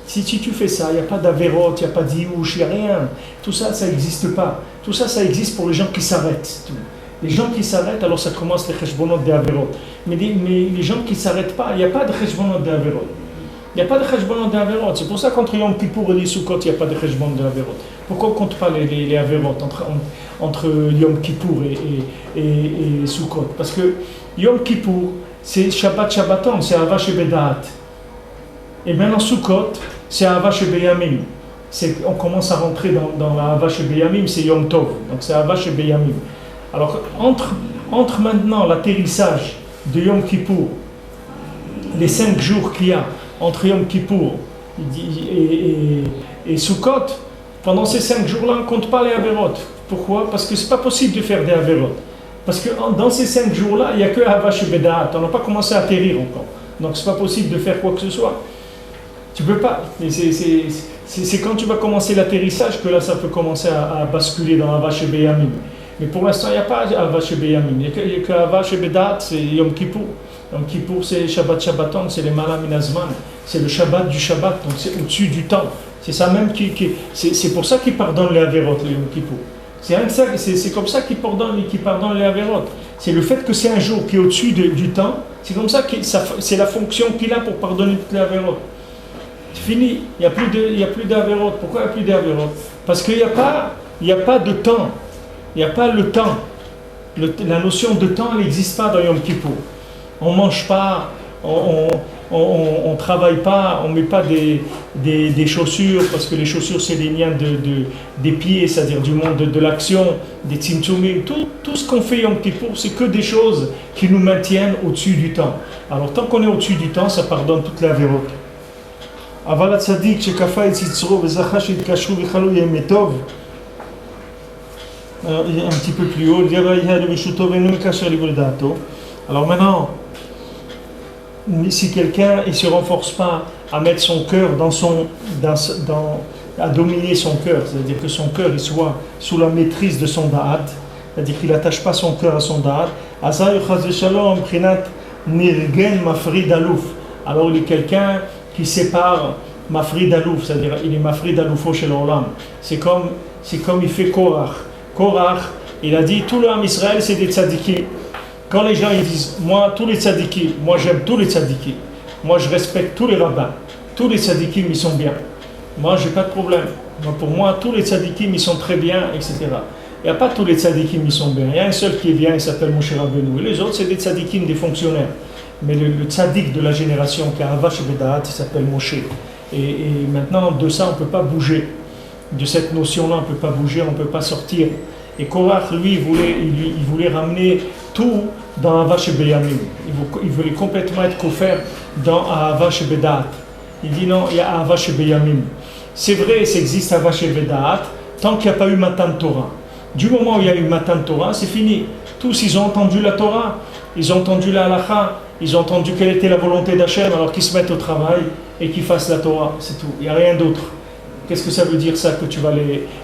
Si tu fais ça, il n'y a pas d'avérot, il n'y a pas d'iyouch, il n'y a rien. Tout ça, ça n'existe pas. Tout ça, ça existe pour les gens qui s'arrêtent. Les gens qui s'arrêtent, alors ça commence les cheshbonot des averot. Mais les gens qui ne s'arrêtent pas, il n'y a pas de cheshbonot des averot. Il n'y a pas de cheshbonot des averot. C'est pour ça qu'entre Yom Kippour et les Sukkot, il n'y a pas de cheshbonot des averot. Pourquoi on ne compte pas les averot entre Yom Kippour et Sukkot? Parce que Yom Kippour, c'est Shabbaton, c'est Ava Shebedaat. Et maintenant, Sukkot, c'est Ava Shebeyamim. On commence à rentrer dans la Ava Shebeyamim, c'est Yom Tov. Donc c'est Ava Shebeyamim. Alors, entre maintenant l'atterrissage de Yom Kippour, les 5 jours qu'il y a entre Yom Kippour et Sukkot, pendant ces 5 jours-là, on ne compte pas les Averot. Pourquoi? Parce que ce n'est pas possible de faire des Averot. Parce que dans ces 5 jours-là, il n'y a que Ava Shebedaat. On n'a pas commencé à atterrir encore. Donc, ce n'est pas possible de faire quoi que ce soit. Tu ne peux pas. C'est quand tu vas commencer l'atterrissage que là, ça peut commencer à basculer dans Ava Shebeyamim. Mais pour l'instant, il n'y a pas Ava Shebeyamim. Il n'y a que Ava Shebedaat, c'est Yom Kippour. Yom Kippour, c'est Shabbaton, c'est les Malam Minazman. C'est le Shabbat du Shabbat, donc c'est au-dessus du temps. C'est ça même c'est pour ça qu'il pardonne les Averot, le Yom Kippour. C'est comme ça qu'il pardonne les Averot. C'est le fait que c'est un jour qui est au-dessus du temps, c'est comme ça que c'est la fonction qu'il a pour pardonner toutes les Averot. C'est fini, il n'y a plus d'Averot. Pourquoi il n'y a plus d'Averot? Parce qu'il n'y a pas de temps. Il n'y a pas le temps. La notion de temps n'existe pas dans Yom Kippour. On ne mange pas, on ne travaille pas, on ne met pas des chaussures, parce que les chaussures c'est les liens des pieds, c'est-à-dire du monde de l'action, des tzimtzumim. Tout ce qu'on fait Yom Kippour, c'est que des choses qui nous maintiennent au-dessus du temps. Alors tant qu'on est au-dessus du temps, ça pardonne toute la vérote. אבל הצדיק שכפה את יצרו וזכה שהתקשרו וחלו ימי טוב, un petit peu plus haut, alors maintenant, si quelqu'un ne se renforce pas à mettre son cœur à dominer son cœur, c'est-à-dire que son cœur il soit sous la maîtrise de son da'at, c'est-à-dire qu'il n'attache pas son cœur à son da'at, alors il est quelqu'un qui sépare Mafrid Alouf, c'est-à-dire il est Mafrid Aloufo chez l'Olam. C'est comme il fait Korach. Korach, il a dit tout le Ham Israël c'est des tzadikim. Quand les gens ils disent moi tous les tzadikim, moi j'aime tous les tzadikim, moi je respecte tous les rabbins, tous les tzadikim ils sont bien. Moi j'ai pas de problème. Pour moi tous les tzadikim ils sont très bien, etc. Il n'y a pas tous les tzadikim ils sont bien. Il y a un seul qui est bien, il s'appelle Moshe Rabbeinu. Et les autres c'est des tzadikim, des fonctionnaires. Mais le tzadik de la génération qui a Ava Shebedaat, il s'appelle Moshe. Et maintenant, de ça, on ne peut pas bouger. De cette notion-là, on ne peut pas bouger, on ne peut pas sortir. Et Korach, lui, il voulait ramener tout dans Ava Shebeyamim. Il voulait complètement être coffert dans Ava Shebedaat. Il dit non, il y a Ava Shebeyamim. C'est vrai, ça existe Ava Shebedaat, tant qu'il n'y a pas eu Matan Torah. Du moment où il y a eu Matan Torah, c'est fini. Tous, ils ont entendu la Torah, ils ont entendu la halakha, ils ont entendu quelle était la volonté d'Hachem, alors qu'ils se mettent au travail et qu'ils fassent la Torah, c'est tout. Il n'y a rien d'autre. Qu'est-ce que ça veut dire ça, que tu vas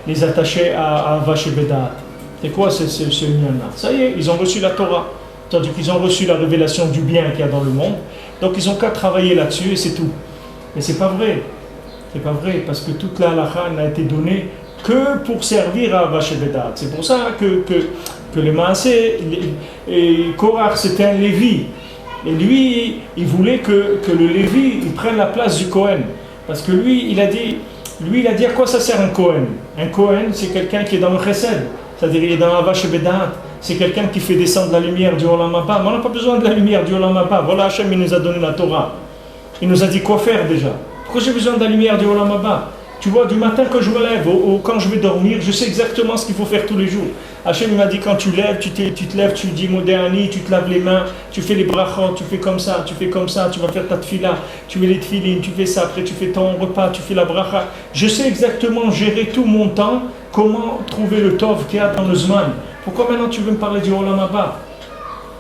les attacher à Ava Shebedaat? C'est quoi ce lien-là? Ça y est, ils ont reçu la Torah. C'est-à-dire qu'ils ont reçu la révélation du bien qu'il y a dans le monde. Donc ils n'ont qu'à travailler là-dessus et c'est tout. Mais c'est pas vrai. C'est pas vrai, parce que toute la halakha n'a été donnée que pour servir à Ava Shebedaat. C'est pour ça que les Maasé, Korach c'était un Lévi. Et lui, il voulait que le Lévi il prenne la place du Kohen. Parce que lui, il a dit, Lui, il a dit à quoi ça sert un Kohen? Un Kohen, c'est quelqu'un qui est dans le chesed, c'est-à-dire il est dans Hava Shebedat. C'est quelqu'un qui fait descendre la lumière du Olam Haba. Mais on n'a pas besoin de la lumière du Olam Haba. Voilà, Hachem, il nous a donné la Torah. Il nous a dit quoi faire déjà. Pourquoi j'ai besoin de la lumière du Olam Haba? Tu vois, du matin quand je me lève ou quand je vais dormir, je sais exactement ce qu'il faut faire tous les jours. Hachem m'a dit quand tu lèves, tu te lèves, tu dis Modéani, tu te laves les mains, tu fais les brachot, tu fais comme ça, tu fais comme ça, tu vas faire ta tfila, tu fais les tfilines, tu fais ça, après tu fais ton repas, tu fais la bracha. Je sais exactement gérer tout mon temps, comment trouver le tov qu'il y a dans le Zman. Pourquoi maintenant tu veux me parler du Olam Haba?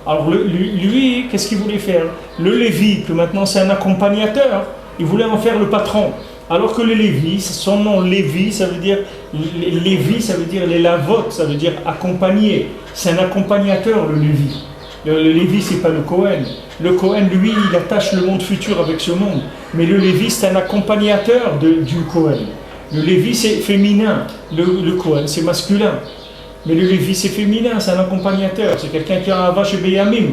Alors lui, qu'est-ce qu'il voulait faire? Le Lévi, que maintenant c'est un accompagnateur, il voulait en faire le patron. Alors que le Lévi, son nom Lévi, ça veut dire Lévi, ça veut dire les lavotes, ça veut dire accompagner. C'est un accompagnateur, le Lévi. Le Lévi, c'est pas le Kohen. Le Kohen, lui, il attache le monde futur avec ce monde. Mais le Lévi, c'est un accompagnateur du Kohen. Le Lévi, c'est féminin. Le Kohen, c'est masculin. Mais le Lévi, c'est féminin, c'est un accompagnateur. C'est quelqu'un qui a un vache et Béyamim.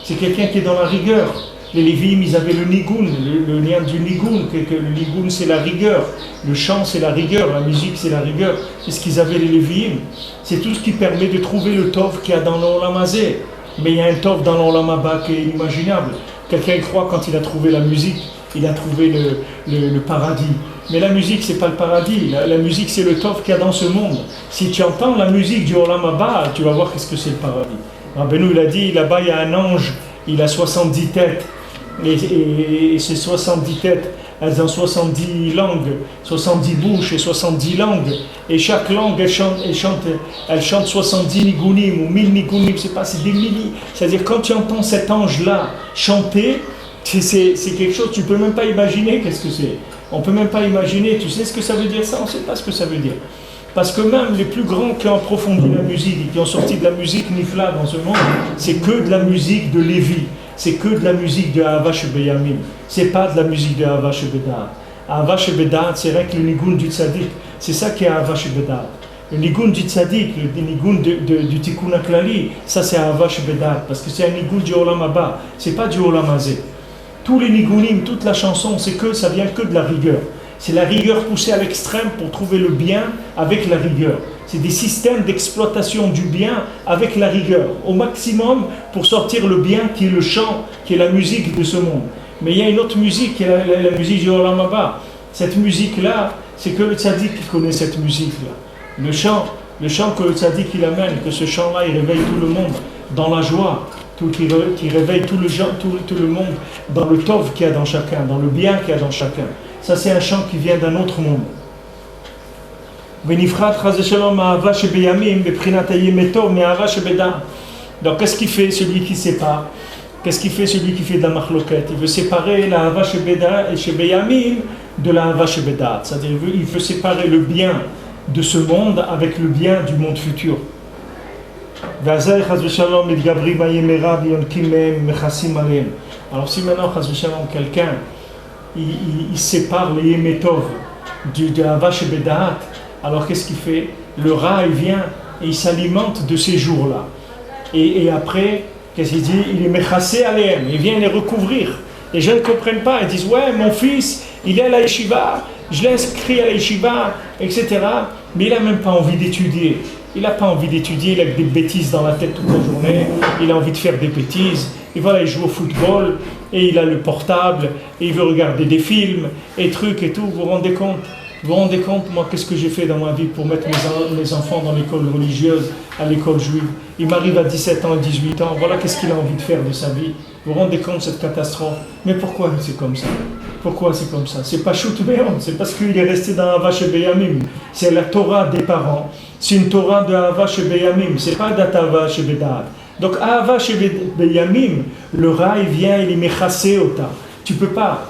C'est quelqu'un qui est dans la rigueur. Les Lévim, ils avaient le nigoun, le lien du nigoun, que le nigoun c'est la rigueur, le chant c'est la rigueur, la musique c'est la rigueur, c'est ce qu'ils avaient les Lévim. C'est tout ce qui permet de trouver le tov qu'il y a dans l'Olam Hazé. Mais il y a un tov dans l'Olam Haba qui est inimaginable. Quelqu'un croit quand il a trouvé la musique, il a trouvé le paradis. Mais la musique c'est pas le paradis, la musique c'est le tov qu'il y a dans ce monde. Si tu entends la musique du Olam Haba, tu vas voir qu'est-ce que c'est le paradis. Rabbeinu il a dit, là-bas il y a un ange, il a 70 têtes. Et ces 70 têtes, elles ont 70 langues, 70 bouches et 70 langues. Et chaque langue, elle chante 70 nigunim ou 1000 nigunim, c'est des milliers. C'est-à-dire, quand tu entends cet ange-là chanter, c'est quelque chose, tu ne peux même pas imaginer qu'est-ce que c'est. On ne peut même pas imaginer, tu sais ce que ça veut dire ça? On ne sait pas ce que ça veut dire. Parce que même les plus grands qui ont approfondi la musique et qui ont sorti de la musique nifla dans ce monde, c'est que de la musique de Lévi. C'est que de la musique de Ahava Shebeyamim. C'est pas de la musique de Ahava Shebedat. Ahava Shebedat, c'est vrai que le nigoun du tzaddik. C'est ça qui est Ahava Shebedat. Le nigoun du tzaddik, le nigoun du tikkun haklali, ça c'est Ahava Shebedat. Parce que c'est un nigoun du Olam Haba. C'est pas du Olam Hazé. Tous les nigounim, toute la chanson, ça vient que de la rigueur. C'est la rigueur poussée à l'extrême pour trouver le bien avec la rigueur. C'est des systèmes d'exploitation du bien avec la rigueur, au maximum pour sortir le bien qui est le chant, qui est la musique de ce monde. Mais il y a une autre musique, qui est la musique du Olam Haba. Cette musique-là, c'est que le tzaddik qui connaît cette musique-là. Le chant que le tzaddik il amène, que ce chant-là, il réveille tout le monde dans la joie, qui réveille tout le monde dans le tov qu'il y a dans chacun, dans le bien qu'il y a dans chacun. Ça, c'est un chant qui vient d'un autre monde. Donc, qu'est-ce qu'il fait celui qui sépare? Qu'est-ce qu'il fait celui qui fait de la machloket? Il veut séparer la Hava Shebeyamim de la Hava Shebedat. C'est-à-dire, il veut séparer le bien de ce monde avec le bien du monde futur. Alors, si maintenant, quelqu'un il sépare les Yemetov de Hava Shebedat, alors qu'est-ce qu'il fait? Le rat il vient et il s'alimente de ces jours-là. Et après, qu'est-ce qu'il dit? Il est mechassé aléem, il vient les recouvrir. Les gens ne comprennent pas, ils disent ouais, mon fils, il est à la yeshiva, je l'ai inscrit à la yeshiva, etc. Mais il n'a même pas envie d'étudier. Il n'a pas envie d'étudier, il a des bêtises dans la tête toute la journée, il a envie de faire des bêtises. Et voilà, il joue au football, et il a le portable, et il veut regarder des films, et trucs et tout. Vous vous rendez compte? Vous vous rendez compte, moi, qu'est-ce que j'ai fait dans ma vie pour mettre mes enfants dans l'école religieuse, à l'école juive? Il m'arrive à 17 ans, 18 ans, voilà qu'est-ce qu'il a envie de faire de sa vie. Vous vous rendez compte de cette catastrophe? Mais pourquoi c'est comme ça? Pourquoi c'est comme ça? C'est pas shoot béon, c'est parce qu'il est resté dans Hava Shebeyamim. C'est la Torah des parents. C'est une Torah de Hava Shebeyamim, c'est pas d'Hava Shebedat. Donc Hava Shebeyamim, le rat il vient, il est mechassé ota. Tu peux pas.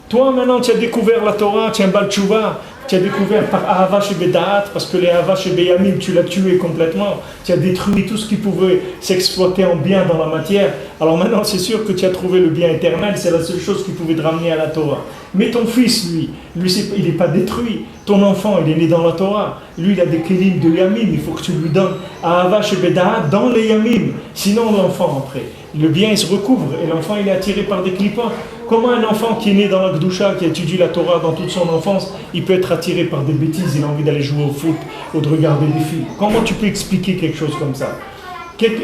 Toi maintenant tu as découvert la Torah, tu es un Bal Tshuva, tu as découvert par Ahava Shebedat, parce que les Ahava Shebeyamim, tu l'as tué complètement, tu as détruit tout ce qui pouvait s'exploiter en bien dans la matière. Alors maintenant c'est sûr que tu as trouvé le bien éternel, c'est la seule chose qui pouvait te ramener à la Torah. Mais ton fils, lui il n'est pas détruit. Ton enfant, il est né dans la Torah. Lui, il a des kelim de Yamim, il faut que tu lui donnes Ahava Shebedat dans les Yamim. Sinon l'enfant après, le bien il se recouvre et l'enfant il est attiré par des clipotes. Comment un enfant qui est né dans la Gdoucha, qui a étudié la Torah dans toute son enfance, il peut être attiré par des bêtises, il a envie d'aller jouer au foot ou de regarder des films? Comment tu peux expliquer quelque chose comme ça?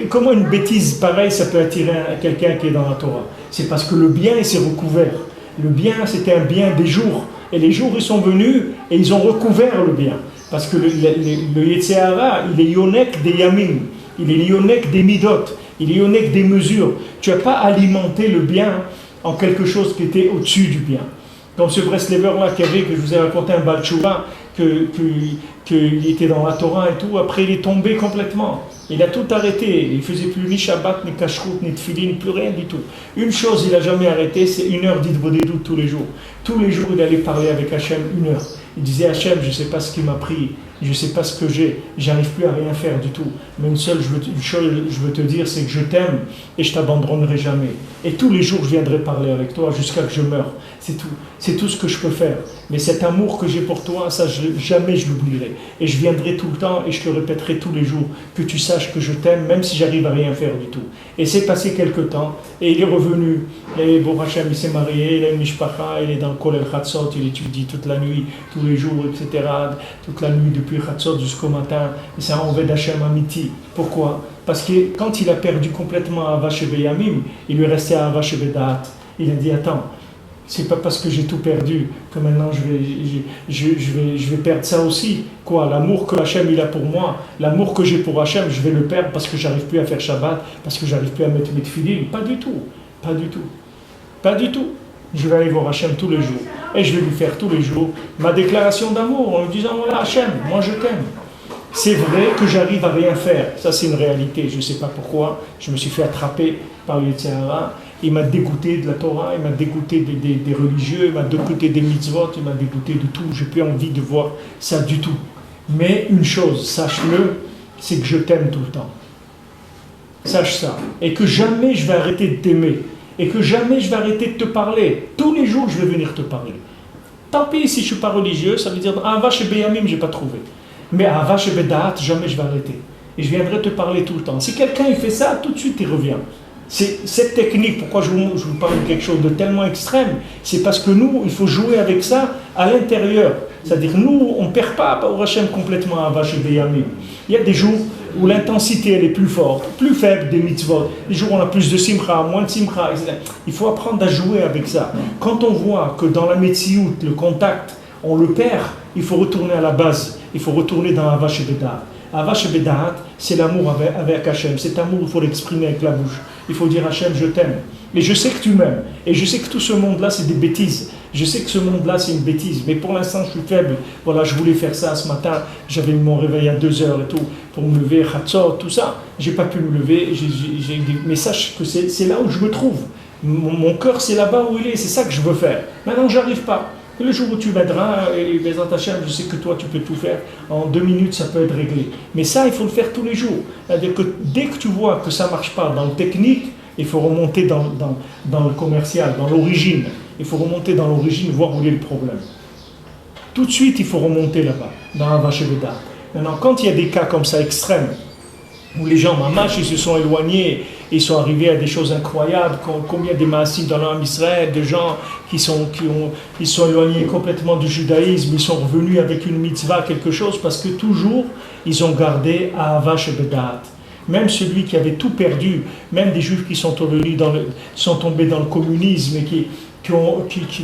Comment une bêtise pareille, ça peut attirer quelqu'un qui est dans la Torah? C'est parce que le bien, il s'est recouvert. Le bien, c'était un bien des jours. Et les jours, ils sont venus et ils ont recouvert le bien. Parce que le Yetzer Hara, il est yonek des yamim. Il est yonek des midot. Il est yonek des mesures. Tu n'as pas alimenté le bien en quelque chose qui était au-dessus du bien. Comme ce Breslever-là que je vous ai raconté, un Baal Tshuva, qu'il était dans la Torah et tout, après il est tombé complètement. Il a tout arrêté. Il ne faisait plus ni Shabbat, ni Kashrut, ni Tfilin, plus rien du tout. Une chose il n'a jamais arrêté, c'est 1 heure d'Hitbodedut tous les jours. Tous les jours, il allait parler avec Hachem 1 heure. Il disait, Hachem, je ne sais pas ce qu'il m'a pris, je ne sais pas ce que j'ai, j'arrive plus à rien faire du tout. Mais une chose je veux te dire, c'est que je t'aime et je t'abandonnerai jamais. Et tous les jours, je viendrai parler avec toi jusqu'à que je meure. C'est tout. C'est tout ce que je peux faire. Mais cet amour que j'ai pour toi, ça, jamais je l'oublierai. Et je viendrai tout le temps et je te répéterai tous les jours que tu saches que je t'aime, même si j'arrive à rien faire du tout. Et c'est passé quelque temps, et il est revenu. Et Baruch Hashem, il s'est marié, il a une mishpacha, il est dans le Kolel Chatzot, il étudie toute la nuit, tous les jours, etc. Toute la nuit, depuis Chatzot jusqu'au matin. Et c'est un Oved Hashem Amiti. Pourquoi? Parce que quand il a perdu complètement Ava Shebe Yamim, il lui restait Ava Shebe Da'at. Il a dit, attends, c'est pas parce que j'ai tout perdu que maintenant je vais perdre ça aussi. Quoi? L'amour que Hachem il a pour moi, l'amour que j'ai pour Hachem, je vais le perdre parce que j'arrive plus à faire Shabbat, parce que j'arrive plus à mettre mes tefilin. Pas du tout. Pas du tout. Pas du tout. Je vais aller voir Hachem tous les jours. Et je vais lui faire tous les jours ma déclaration d'amour en lui disant, voilà Hachem, moi je t'aime. C'est vrai que j'arrive à rien faire. Ça c'est une réalité. Je ne sais pas pourquoi. Je me suis fait attraper par le Yetzer Hara. Il m'a dégoûté de la Torah, il m'a dégoûté des religieux, il m'a dégoûté des mitzvot, il m'a dégoûté de tout. Je n'ai plus envie de voir ça du tout. Mais une chose, sache-le, c'est que je t'aime tout le temps. Sache ça. Et que jamais je vais arrêter de t'aimer. Et que jamais je vais arrêter de te parler. Tous les jours, je vais venir te parler. Tant pis si je ne suis pas religieux, ça veut dire Ava Shebe Yamim, je n'ai pas trouvé. Mais Ava Shebe Da'at, jamais je vais arrêter. Et je viendrai te parler tout le temps. Si quelqu'un il fait ça, tout de suite il revient. C'est cette technique, pourquoi je vous parle de quelque chose de tellement extrême, c'est parce que nous, il faut jouer avec ça à l'intérieur. C'est-à-dire, nous, on ne perd pas au Hachem complètement à Vache et Yamim. Il y a des jours où l'intensité elle est plus forte, plus faible des mitzvot. Les jours où on a plus de simcha, moins de simcha, etc. Il faut apprendre à jouer avec ça. Quand on voit que dans la Metsiout, le contact, on le perd, il faut retourner à la base. Il faut retourner dans Ava Shebeda'at. Ava Shebeda'at, c'est l'amour avec Hachem. Cet amour, il faut l'exprimer avec la bouche. Il faut dire Hachem, je t'aime. Et je sais que tu m'aimes. Et je sais que tout ce monde-là, c'est des bêtises. Je sais que ce monde-là, c'est une bêtise. Mais pour l'instant, je suis faible. Voilà, je voulais faire ça ce matin. J'avais mon réveil à 2 heures et tout. Pour me lever, Chatzot, tout ça. J'ai pas pu me lever. Mais sache que c'est là où je me trouve. Mon cœur, c'est là-bas où il est. C'est ça que je veux faire. Maintenant, j'arrive pas. Et le jour où tu m'aideras, et Bezrat Hachem, je sais que toi tu peux tout faire, en 2 minutes ça peut être réglé. Mais ça, il faut le faire tous les jours. C'est-à-dire que dès que tu vois que ça ne marche pas dans le technique, il faut remonter dans le commercial, dans l'origine. Il faut remonter dans l'origine, voir où est le problème. Tout de suite, il faut remonter là-bas, dans la vache Veda. Maintenant, quand il y a des cas comme ça extrêmes, où les gens, mamash, ils se sont éloignés, ils sont arrivés à des choses incroyables, combien des maasim dans l'âme Israël, de gens ils sont éloignés complètement du judaïsme, ils sont revenus avec une mitzvah, quelque chose, parce que toujours, ils ont gardé Ahava Shebeda'at. Même celui qui avait tout perdu, même des juifs qui sont tombés dans le communisme et qui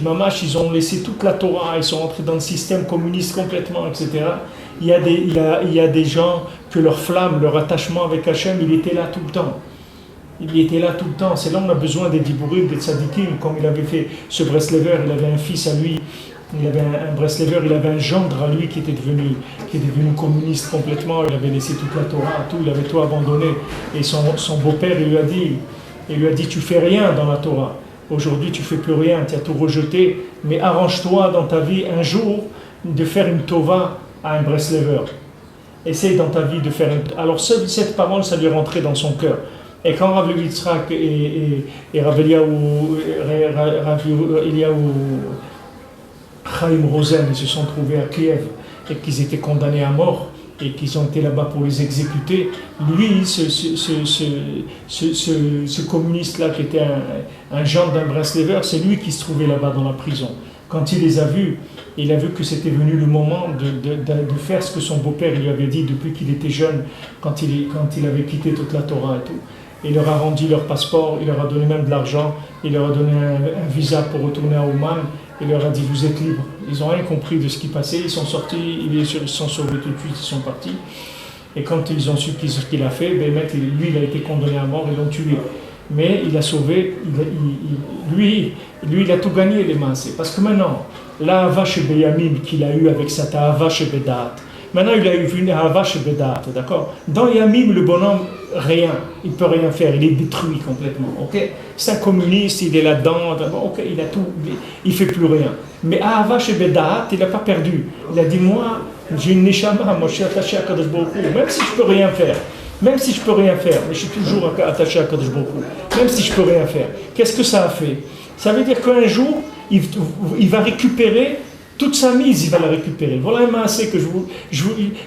mamash, ils ont laissé toute la Torah, ils sont entrés dans le système communiste complètement, etc. Il y a des gens que leur flamme, leur attachement avec Hachem, il était là tout le temps. Il était là tout le temps. C'est là où on a besoin des diburim, des tzadikim, comme il avait fait ce Breslever, il avait un fils à lui, il avait un Breslever, il avait un gendre à lui qui était devenu communiste complètement, il avait laissé toute la Torah, tout, il avait tout abandonné. Et son beau-père, il lui a dit, tu fais rien dans la Torah. Aujourd'hui, tu fais plus rien, tu as tout rejeté, mais arrange-toi dans ta vie un jour de faire une tova à un Breslever. Essaye dans ta vie de faire une... Alors cette parole, ça lui est rentré dans son cœur. Et quand Rav Yitzhak et Rav Eliyahu Chaim Rosen, ils se sont trouvés à Kiev et qu'ils étaient condamnés à mort, et qu'ils ont été là-bas pour les exécuter. Lui, ce communiste-là qui était un gendre d'un Breslever, c'est lui qui se trouvait là-bas dans la prison. Quand il les a vus, il a vu que c'était venu le moment de faire ce que son beau-père lui avait dit depuis qu'il était jeune, quand il avait quitté toute la Torah et tout. Il leur a rendu leur passeport, il leur a donné même de l'argent, il leur a donné un visa pour retourner à Oman, il leur a dit vous êtes libres. Ils n'ont rien compris de ce qui passait, ils sont sortis, ils se sont sauvés tout de suite, ils sont partis. Et quand ils ont su ce qu'il a fait, lui il a été condamné à mort, ils l'ont tué. Mais il a sauvé, lui il a tout gagné les massés. Parce que maintenant, la Ahava chez Beyamim qu'il a eu avec cette Ahava chez Bedat, maintenant il a eu une Ahava chez Bedat, d'accord? Dans Yamim, le bonhomme, rien, il ne peut rien faire, il est détruit complètement, ok? C'est un communiste, il est là-dedans, ok, il a tout, il ne fait plus rien. Mais Ahava chez Bedat, il n'a pas perdu. Il a dit, moi, j'ai une neshama, moi je suis attaché à Kadosh Baruch Hu, même si je ne peux rien faire. Même si je ne peux rien faire, mais je suis toujours attaché à Kadosh Baruch Hu, même si je ne peux rien faire. Qu'est-ce que ça a fait? Ça veut dire qu'un jour, il va récupérer toute sa mise, il va la récupérer. Voilà un maasé que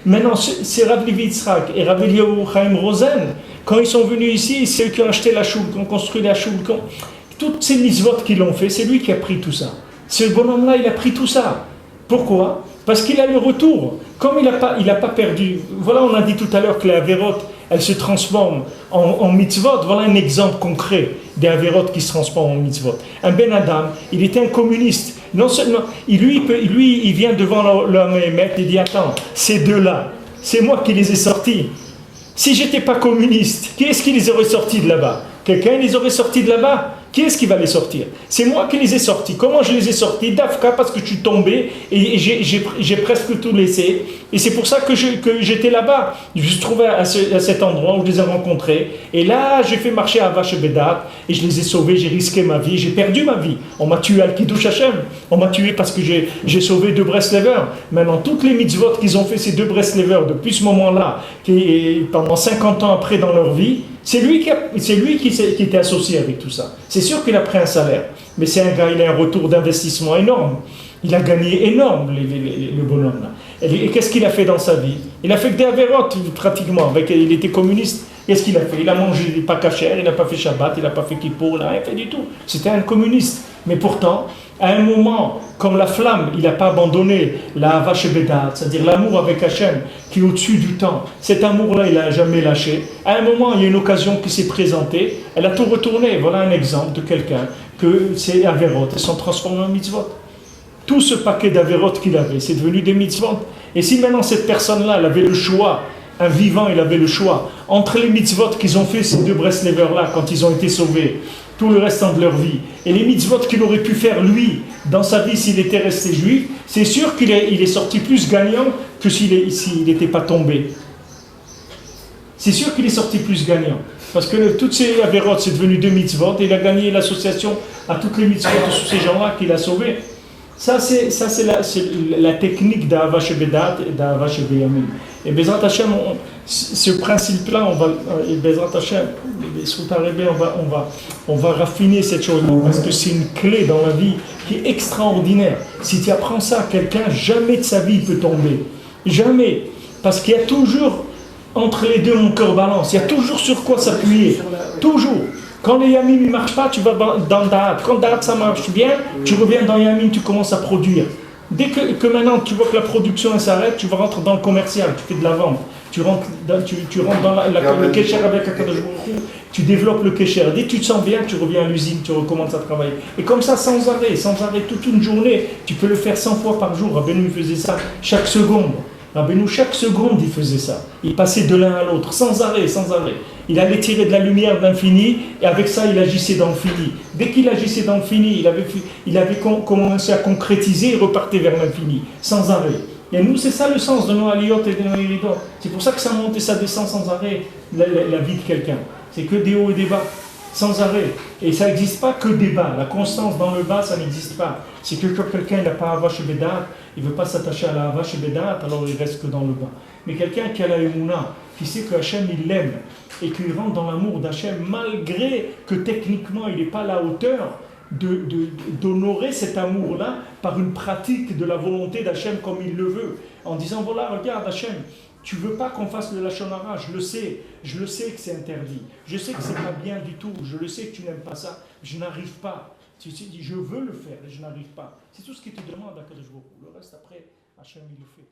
maintenant, c'est Rav Levi Yitzhak et Rav Eliyahu Chaim Rosen, quand ils sont venus ici, c'est eux qui ont acheté la choule, qui ont construit la choule. Toutes ces mitzvot qu'ils ont fait, c'est lui qui a pris tout ça. Ce bonhomme-là, il a pris tout ça. Pourquoi? Parce qu'il a le retour. Comme il n'a pas perdu. Voilà, on a dit tout à l'heure que les avérotes, elles se transforment en mitzvot. Voilà un exemple concret des avérotes qui se transforment en mitzvot. Un Ben Adam, il était un communiste. Non seulement, il vient devant l'homme et il dit attends, ces deux-là, c'est moi qui les ai sortis. Si j'étais pas communiste, qui est-ce qui les aurait sortis de là-bas? Quelqu'un les aurait sortis de là-bas? Qui est-ce qui va les sortir? C'est moi qui les ai sortis. Comment je les ai sortis? D'Afka, parce que je suis tombé et j'ai presque tout laissé. Et c'est pour ça que j'étais là-bas. Je me suis trouvé à cet endroit où je les ai rencontrés. Et là, j'ai fait marcher à Vache Bedat et je les ai sauvés. J'ai risqué ma vie. J'ai perdu ma vie. On m'a tué à Al-Kiddush Hashem. On m'a tué parce que j'ai sauvé deux Breslevers. Maintenant, toutes les mitzvot qu'ils ont fait, ces deux Breslevers, depuis ce moment-là, pendant 50 ans après dans leur vie, c'est lui qui était associé avec tout ça. C'est sûr qu'il a pris un salaire, mais c'est un gars, il a un retour d'investissement énorme. Il a gagné énorme, le bonhomme là. Et qu'est-ce qu'il a fait dans sa vie? Il a fait que des avérotes, pratiquement. Il était communiste. Qu'est-ce qu'il a fait? Il a mangé pas cachère, il n'a pas fait Shabbat, il n'a pas fait Kippour, il n'a rien fait du tout. C'était un communiste. Mais pourtant, à un moment, comme la flamme, il n'a pas abandonné la Ahava Shebedat, c'est-à-dire l'amour avec Hachem, qui est au-dessus du temps. Cet amour-là, il n'a jamais lâché. À un moment, il y a une occasion qui s'est présentée, elle a tout retourné. Voilà un exemple de quelqu'un que ces avérotes sont transformées en mitzvot. Tout ce paquet d'avérotes qu'il avait, c'est devenu des mitzvot. Et si maintenant cette personne-là, elle avait le choix, un vivant, il avait le choix, entre les mitzvot qu'ils ont fait, ces deux Breslevers-là, quand ils ont été sauvés, tout le restant de leur vie, et les mitzvot qu'il aurait pu faire, lui, dans sa vie, s'il était resté juif, c'est sûr qu'il est sorti plus gagnant que s'il n'était pas tombé. C'est sûr qu'il est sorti plus gagnant. Parce que toutes ces avérotes, c'est devenu deux mitzvot, et il a gagné l'association à toutes les mitzvot de tous ces gens-là qu'il a sauvés. Ça, c'est la technique d'Ahava Shebedat et d'Ahava Shebeyamim. Et Bezrat Hashem, ce principe-là, Bezrat Hashem, on va raffiner cette chose-là, parce que c'est une clé dans la vie qui est extraordinaire. Si tu apprends ça à quelqu'un, jamais de sa vie il peut tomber. Jamais. Parce qu'il y a toujours, entre les deux, mon cœur balance. Il y a toujours sur quoi s'appuyer. Toujours. Quand les Yamim ne marchent pas, tu vas dans Da'at. Quand Da'at ça marche bien, tu reviens dans Yamim, tu commences à produire. Dès que maintenant tu vois que la production s'arrête, tu vas rentrer dans le commercial, tu fais de la vente. Tu rentres dans le kécher avec Akadosh Baruch Hu, tu développes le kécher. Dès que tu te sens bien, tu reviens à l'usine, tu recommences à travailler. Et comme ça, sans arrêt, toute une journée, tu peux le faire 100 fois par jour. Rabbeinu faisait ça chaque seconde. Rabbeinu, chaque seconde, il faisait ça. Il passait de l'un à l'autre, sans arrêt, sans arrêt. Il allait tirer de la lumière de l'infini, et avec ça, il agissait dans le fini. Dès qu'il agissait dans le fini, il avait commencé à concrétiser, il repartait vers l'infini, sans arrêt. Et nous, c'est ça le sens de nos aliyot et de nos iridot. C'est pour ça que ça monte et ça descend sans arrêt, la vie de quelqu'un. C'est que des hauts et des bas, sans arrêt. Et ça n'existe pas que des bas. La constance dans le bas, ça n'existe pas. C'est que quand quelqu'un n'a pas Ahava Shebedat, il ne veut pas s'attacher à la Ahava Shebedat, alors il reste que dans le bas. Mais quelqu'un qui a la Emouna, qui sait que Hachem, il l'aime, et qu'il rentre dans l'amour d'Hachem, malgré que techniquement, il n'est pas à la hauteur d'honorer cet amour-là par une pratique de la volonté d'Hachem comme il le veut. En disant, voilà, regarde Hachem, tu veux pas qu'on fasse le Lachon Hara, je le sais que c'est interdit, je sais que c'est pas bien du tout, je le sais que tu n'aimes pas ça, je n'arrive pas. Tu dis, je veux le faire et je n'arrive pas. C'est tout ce qu'il te demande à Kadosh Baruch Hu. Le reste après, Hachem il le fait.